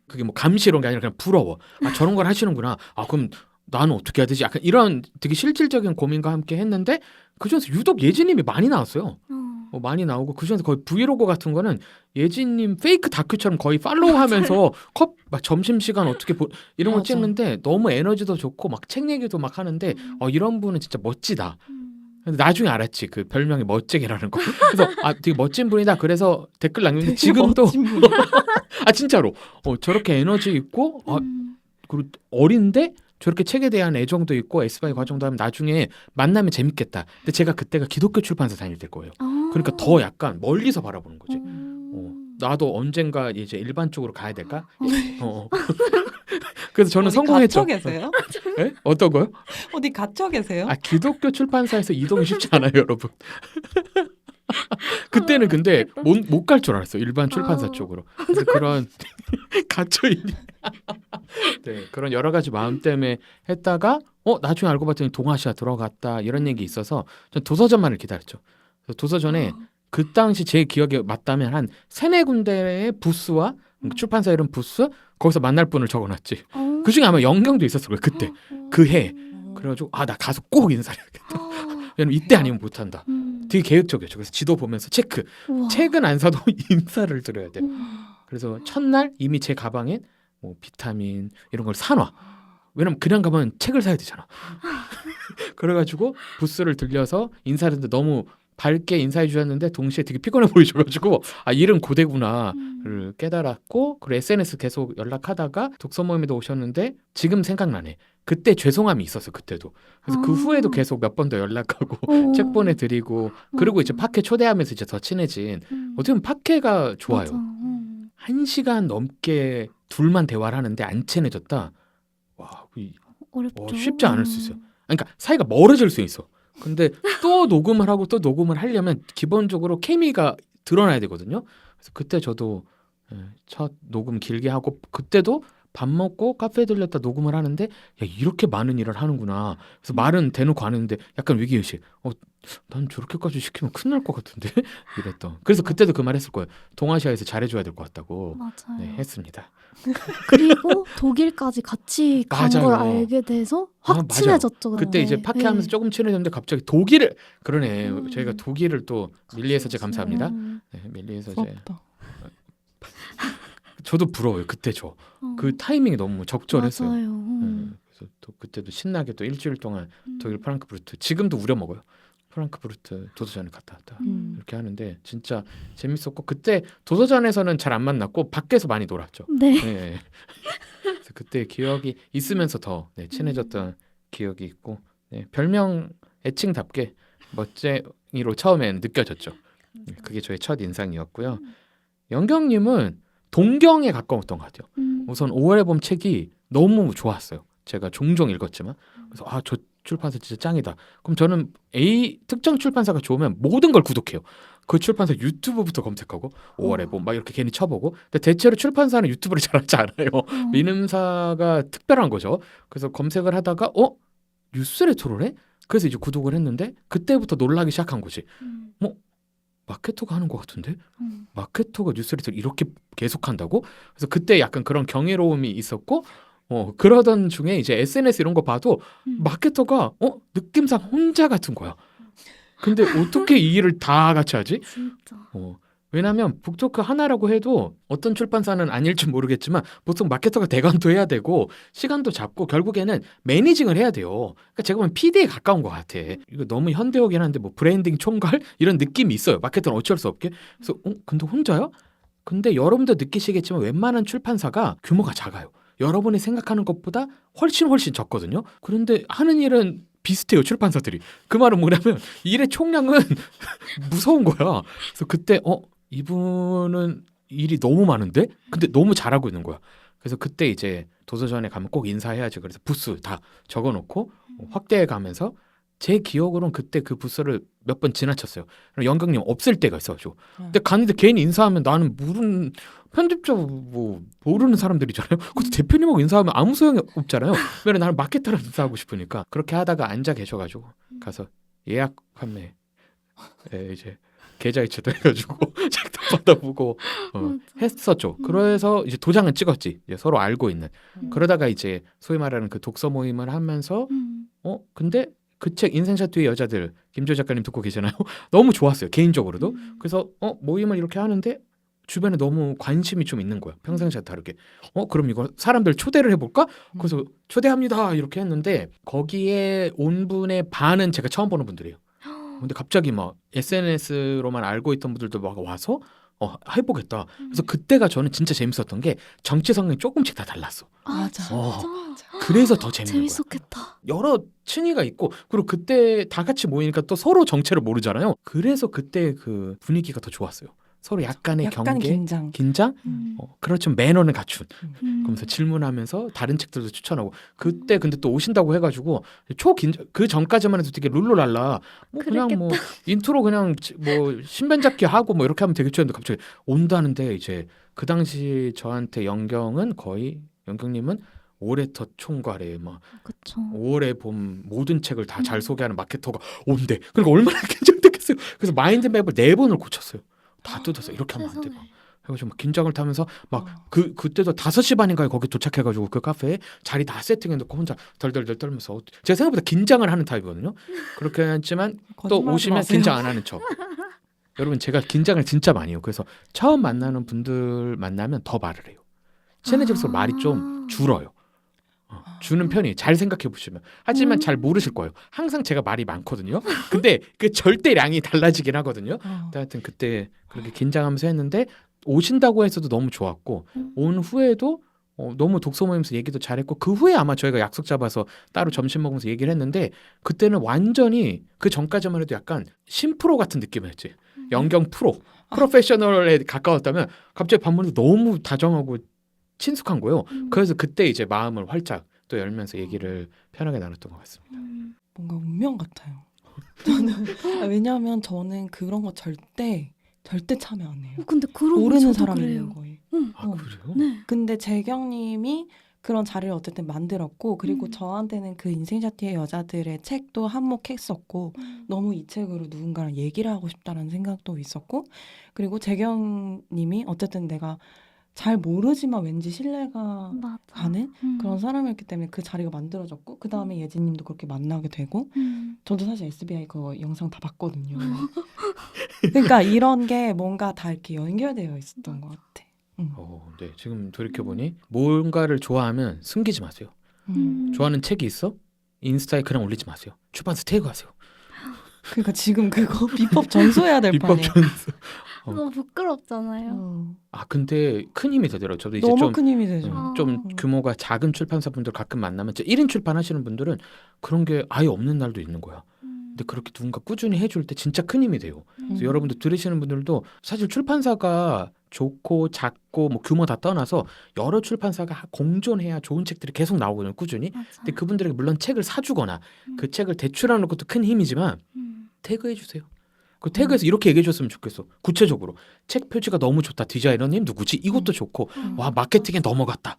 그게 뭐 감시 이런 게 아니라 그냥 부러워. 저런 걸 하시는구나. 그럼 나는 어떻게 해야 되지? 약간 이런 되게 실질적인 고민과 함께 했는데 그중에서 유독 예진님이 많이 나왔어요. 많이 나오고 그중에서 거의 브이로그 같은 거는 예진님 페이크 다큐처럼 거의 팔로우하면서 막 점심시간 어떻게 이런 거 맞아. 찍는데 너무 에너지도 좋고 막 책 얘기도 막 하는데 이런 분은 진짜 멋지다. 근데 나중에 알았지 그 별명이 멋쟁이라는 거. 그래서 되게 멋진 분이다. 그래서 댓글 남겼는데 되게 지금도 멋진 분이야. 진짜로 저렇게 에너지 있고 그리고 어린데 저렇게 책에 대한 애정도 있고 SBI 과정도 하면 나중에 만나면 재밌겠다. 근데 제가 그때가 기독교 출판사 다닐 때 거예요. 그러니까 더 약간 멀리서 바라보는 거지. 나도 언젠가 이제 일반 쪽으로 가야 될까? 그래서 저는 어디 성공했죠. 갇혀 계세요? 네? 어떤 거요? 어디 갇혀 계세요? 기독교 출판사에서 이동이 쉽지 않아요, 여러분. 그때는 근데 못 갈 줄 알았어. 일반 출판사 쪽으로. 그래서 그런 갇혀 있는 네, 그런 여러 가지 마음 때문에 했다가 나중에 알고 봤더니 동아시아 들어갔다 이런 얘기 있어서 전 도서전만을 기다렸죠. 그래서 도서전에 그 당시 제 기억에 맞다면 한 3-4군데의 부스와 출판사 이런 부스 거기서 만날 분을 적어놨지. 그중에 아마 영경도 있었을 거예요. 그때 그 해. 그래가지고 나 가서 꼭 인사해야겠다. 왜냐면 이때 아니면 못한다. 되게 계획적이었죠. 그래서 지도 보면서 체크. 우와. 책은 안 사도 인사를 드려야 돼. 그래서 첫날 이미 제 가방에 뭐 비타민 이런 걸 사놔. 왜냐면 그냥 가면 책을 사야 되잖아. 그래가지고 부스를 들려서 인사를 했는데 너무 밝게 인사해 주셨는데 동시에 되게 피곤해 보이셔가지고 일은 고대구나를 깨달았고 그리고 SNS 계속 연락하다가 독서 모임에도 오셨는데 지금 생각나네. 그때 죄송함이 있었어. 그때도. 그래서 그 후에도 계속 몇 번 더 연락하고 책 보내드리고 그리고 이제 팟캐 초대하면서 이제 더 친해진 어떻게 보면 팟캐가 좋아요. 맞아. 1시간 넘게 둘만 대화를 하는데 안 친해졌다. 와, 어렵죠. 쉽지 않을 수 있어요. 그러니까 사이가 멀어질 수 있어. 근데 또 녹음을 하고 또 녹음을 하려면 기본적으로 케미가 드러나야 되거든요. 그래서 그때 저도 첫 녹음 길게 하고 그때도 밥 먹고 카페에 들렸다 녹음을 하는데 이렇게 많은 일을 하는구나. 그래서 말은 대놓고 안 했는데 약간 위기의식. 난 저렇게까지 시키면 큰일 날 것 같은데 이랬던. 그래서 그때도 그 말 했을 거예요. 동아시아에서 잘해줘야 될 것 같다고. 맞아요. 네, 했습니다. 그리고 독일까지 같이 간 맞아요. 걸 알게 돼서 확 맞아. 친해졌죠. 그때 근데. 이제 팟캐하면서 조금 친해졌는데 갑자기 독일을 그러네. 저희가 음. 독일을 또 밀리에서 제 감사합니다. 음. 네, 밀리에서 제 부럽다. 저도 부러워요. 그때 그 어, 타이밍이 너무 적절했어요. 맞아요. 그래서 또 그때도 신나게 또 일주일 동안 독일 프랑크푸르트 지금도 우려 먹어요. 프랑크푸르트 도서전에 갔다 왔다 이렇게 하는데 진짜 재밌었고 그때 도서전에서는 잘 안 만났고 밖에서 많이 놀았죠. 네. 네. 그래서 그때 기억이 있으면서 더 친해졌던 기억이 있고 별명에 애칭답게 멋쟁이로 처음엔 느껴졌죠. 그게 저의 첫 인상이었고요. 영경님은 동경에 가까웠던 것 같아요. 우선 5월의 봄 책이 너무 좋았어요. 제가 종종 읽었지만 그래서 저 출판사 진짜 짱이다. 그럼 저는 A 특정 출판사가 좋으면 모든 걸 구독해요. 그 출판사 유튜브부터 검색하고 5월의 봄 막 이렇게 괜히 쳐보고. 근데 대체로 출판사는 유튜브를 잘 하지 않아요. 민음사가 특별한 거죠. 그래서 검색을 하다가 뉴스레터를 해? 그래서 이제 구독을 했는데 그때부터 놀라기 시작한 거지. 마케터가 하는 것 같은데? 마케터가 뉴스레터를 이렇게 계속한다고? 그래서 그때 약간 그런 경이로움이 있었고 그러던 중에 이제 SNS 이런 거 봐도 마케터가 느낌상 혼자 같은 거야. 근데 어떻게 이 일을 다 같이 하지? 진짜. 왜냐하면 북토크 하나라고 해도 어떤 출판사는 아닐지 모르겠지만 보통 마케터가 대관도 해야 되고 시간도 잡고 결국에는 매니징을 해야 돼요. 그러니까 제가 보면 PD에 가까운 것 같아. 이거 너무 현대어긴 한데 뭐 브랜딩 총괄 이런 느낌이 있어요. 마케터는 어쩔 수 없게. 그래서 근데 혼자야? 근데 여러분도 느끼시겠지만 웬만한 출판사가 규모가 작아요. 여러분이 생각하는 것보다 훨씬 적거든요. 그런데 하는 일은 비슷해요. 출판사들이. 그 말은 뭐냐면 일의 총량은 무서운 거야. 그래서 그때 이분은 일이 너무 많은데 근데 너무 잘하고 있는 거야. 그래서 그때 이제 도서전에 가면 꼭 인사해야지. 그래서 부스 다 적어놓고 확대해 가면서 제 기억으로는 그때 그 부스를 몇 번 지나쳤어요. 영경님 없을 때가 있어가지고. 근데 갔는데 괜히 인사하면 나는 모르는 편집자 뭐 모르는 사람들이잖아요. 그것도 대표님하고 인사하면 아무 소용이 없잖아요. 왜냐면 나는 마케터랑 인사하고 싶으니까. 그렇게 하다가 앉아 계셔가지고 가서 예약 판매 이제 계좌 이체도 해가지고 책도 받아보고 했었죠. 그래서 이제 도장은 찍었지. 이제 서로 알고 있는. 그러다가 이제 소위 말하는 그 독서 모임을 하면서 근데 그 책 인생샷 뒤의 여자들 김조 작가님 듣고 계시나요? 너무 좋았어요. 개인적으로도. 그래서 모임을 이렇게 하는데 주변에 너무 관심이 좀 있는 거야. 평상시와 다르게. 그럼 이거 사람들 초대를 해볼까? 그래서 초대합니다 이렇게 했는데 거기에 온 분의 반은 제가 처음 보는 분들이에요. 근데 갑자기 막 SNS로만 알고 있던 분들도 막 와서 해보겠다. 그래서 그때가 저는 진짜 재밌었던 게 정치 성향이 조금씩 다 달랐어. 맞아. 진짜. 그래서 더 재밌는 거야. 재밌었겠다. 여러 층위가 있고 그리고 그때 다 같이 모이니까 또 서로 정체를 모르잖아요. 그래서 그때 그 분위기가 더 좋았어요. 서로 약간의 약간 경계, 긴장? 그렇지만 매너는 갖춘. 그러면서 질문하면서 다른 책들도 추천하고 그때 근데 또 오신다고 해가지고 초긴장 그 전까지만 해도 되게 룰루랄라 그냥 뭐 인트로 그냥 뭐 신변잡기 하고 뭐 이렇게 하면 되겠죠 했는데 갑자기 온다는데 이제 그 당시 저한테 영경님은 올해터 총괄에 막 그쵸. 5월에 봄 모든 책을 다 잘 소개하는 마케터가 온대. 그러니까 얼마나 긴장됐겠어요. 그래서 마인드맵을 4번을 고쳤어요. 다 뜯어서 이렇게 하면 안 돼. 막. 해가지고 막 긴장을 타면서 막 그때도 5시 반인가에 거기 도착해가지고 그 카페에 자리 다 세팅해놓고 혼자 덜덜덜 떨면서 제가 생각보다 긴장을 하는 타입이거든요. 그렇게 했지만 또 오시면 긴장 안 하는 척. 여러분 제가 긴장을 진짜 많이 해요. 그래서 처음 만나는 분들 만나면 더 말을 해요. 친해질수록 말이 좀 줄어요. 주는 편이 잘 생각해 보시면. 하지만 잘 모르실 거예요. 항상 제가 말이 많거든요. 근데 그 절대량이 달라지긴 하거든요. 하여튼 그때 그렇게 긴장하면서 했는데 오신다고 해서도 너무 좋았고 온 후에도 너무 독서 모임에서 얘기도 잘했고 그 후에 아마 저희가 약속 잡아서 따로 점심 먹으면서 얘기를 했는데 그때는 완전히 그 전까지만 해도 약간 신프로 같은 느낌이었지. 영경 프로페셔널에 가까웠다면 갑자기 밥 먹는데 너무 다정하고 친숙한 거예요. 그래서 그때 이제 마음을 활짝 또 열면서 얘기를 편하게 나눴던 것 같습니다. 뭔가 운명 같아요. 저는 왜냐하면 저는 그런 거 절대 참여 안 해요. 근데 그러고 모르는 저도 사람이 그래요. 있는 거예요. 아 그래요? 네. 근데 재경님이 그런 자리를 어쨌든 만들었고 그리고 저한테는 그 인생샷의 여자들의 책도 한몫했었고 너무 이 책으로 누군가랑 얘기를 하고 싶다는 생각도 있었고 그리고 재경님이 어쨌든 내가 잘 모르지만 왠지 신뢰가 맞아. 가는 그런 사람이었기 때문에 그 자리가 만들어졌고 그 다음에 예진님도 그렇게 만나게 되고 저도 사실 SBI 그 영상 다 봤거든요. 그러니까 이런 게 뭔가 다 이렇게 연결되어 있었던 것 같아. 네. 지금 돌이켜보니 뭔가를 좋아하면 숨기지 마세요. 좋아하는 책이 있어? 인스타에 그냥 올리지 마세요. 출판사 태그하세요. 그러니까 지금 그거 비법 전수해야 될 비법 판이에요. 전수. 너무 부끄럽잖아요. 근데 큰 힘이 되더라고요. 저도 이제 너무 큰 힘이 되죠. 좀 규모가 작은 출판사 분들 가끔 만나면 1인 출판 하시는 분들은 그런 게 아예 없는 날도 있는 거야. 근데 그렇게 누군가 꾸준히 해줄 때 진짜 큰 힘이 돼요. 그래서 여러분들 들으시는 분들도 사실 출판사가 좋고 작고 뭐 규모 다 떠나서 여러 출판사가 공존해야 좋은 책들이 계속 나오거든요, 꾸준히. 맞아. 근데 그분들에게 물론 책을 사주거나 그 책을 대출하는 것도 큰 힘이지만 태그해 주세요. 그 태그에서 이렇게 얘기해 줬으면 좋겠어. 구체적으로 책 표지가 너무 좋다. 디자이너님 누구지? 이것도 좋고 와 마케팅에 넘어갔다.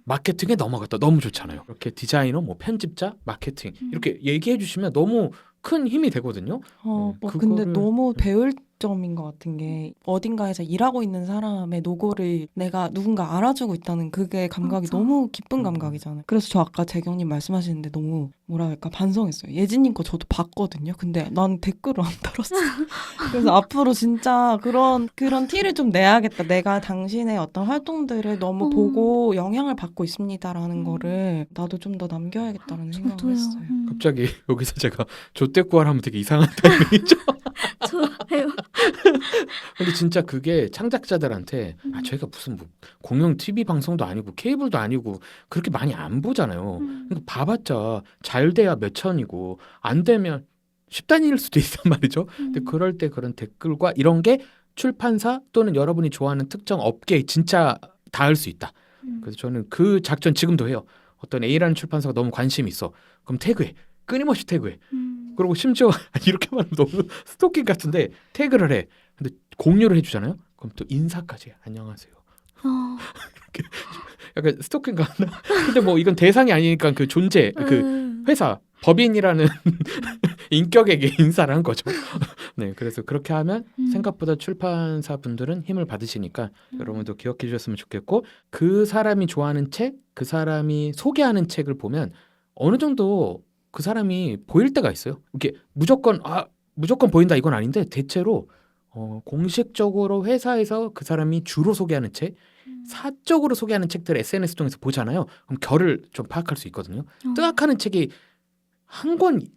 마케팅에 넘어갔다. 너무 좋잖아요. 이렇게 디자이너, 뭐 편집자, 마케팅 이렇게 얘기해 주시면 너무 큰 힘이 되거든요. 근데 그거를- 너무 배울 점인 것 같은 게 어딘가에서 일하고 있는 사람의 노고를 내가 누군가 알아주고 있다는 그게 감각이 맞아. 너무 기쁜 감각이잖아요. 그래서 저 아까 재경님 말씀하시는데 너무 뭐라 할까 반성했어요. 예진님 거 저도 봤거든요. 근데 난 댓글을 안 달았어요. 그래서 앞으로 진짜 그런 티를 좀 내야겠다. 내가 당신의 어떤 활동들을 너무 보고 영향을 받고 있습니다라는 거를 나도 좀 더 남겨야겠다는 생각을 저도요. 했어요. 갑자기 여기서 제가 조떼꾸알 하면 되게 이상한 타이밍이죠. 좋아요. 근데 진짜 그게 창작자들한테 저희가 무슨 뭐 공영 TV 방송도 아니고 케이블도 아니고 그렇게 많이 안 보잖아요. 그러니까 봐봤자 잘 돼야 몇 천이고 안 되면 10단위일 수도 있단 말이죠. 근데 그럴 때 그런 댓글과 이런 게 출판사 또는 여러분이 좋아하는 특정 업계에 진짜 닿을 수 있다. 그래서 저는 그 작전 지금도 해요. 어떤 A라는 출판사가 너무 관심이 있어. 그럼 태그해. 끊임없이 태그해. 그리고 심지어 이렇게 말하면 너무 스토킹 같은데 태그를 해. 근데 공유를 해주잖아요. 그럼 또 인사까지 해. 안녕하세요. 약간 스토킹 같나? 근데 뭐 이건 대상이 아니니까 그 존재, 그 회사, 법인이라는 인격에게 인사를 한 거죠. 네, 그래서 그렇게 하면 생각보다 출판사 분들은 힘을 받으시니까 여러분도 기억해 주셨으면 좋겠고 그 사람이 좋아하는 책, 그 사람이 소개하는 책을 보면 어느 정도 그 사람이 보일 때가 있어요. 이게 무조건 보인다 이건 아닌데 대체로 공식적으로 회사에서 그 사람이 주로 소개하는 책, 사적으로 소개하는 책들을 SNS 통해서 보잖아요. 그럼 결을 좀 파악할 수 있거든요. 뜨악하는 책이 한 권이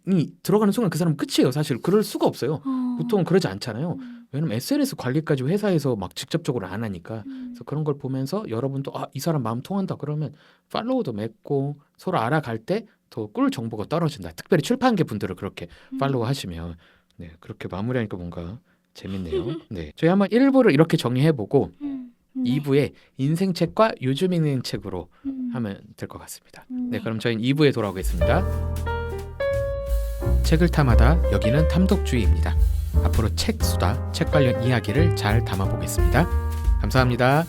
들어가는 순간 그 사람은 끝이에요. 사실 그럴 수가 없어요. 보통 그러지 않잖아요. 왜냐면 SNS 관리까지 회사에서 막 직접적으로 안 하니까. 그래서 그런 걸 보면서 여러분도 이 사람 마음 통한다 그러면 팔로우도 맺고 서로 알아갈 때 더 꿀 정보가 떨어진다. 특별히 출판계 분들을 그렇게 팔로우 하시면 네, 그렇게 마무리하니까 뭔가 재밌네요. 네, 저희 한번 1부를 이렇게 정리해보고 2부에 인생책과 요즘 읽는 책으로 하면 될 것 같습니다. 네, 그럼 저희는 2부에 돌아오겠습니다. 책을 탐하다 여기는 탐독주의입니다. 앞으로 책 수다, 책 관련 이야기를 잘 담아보겠습니다. 감사합니다.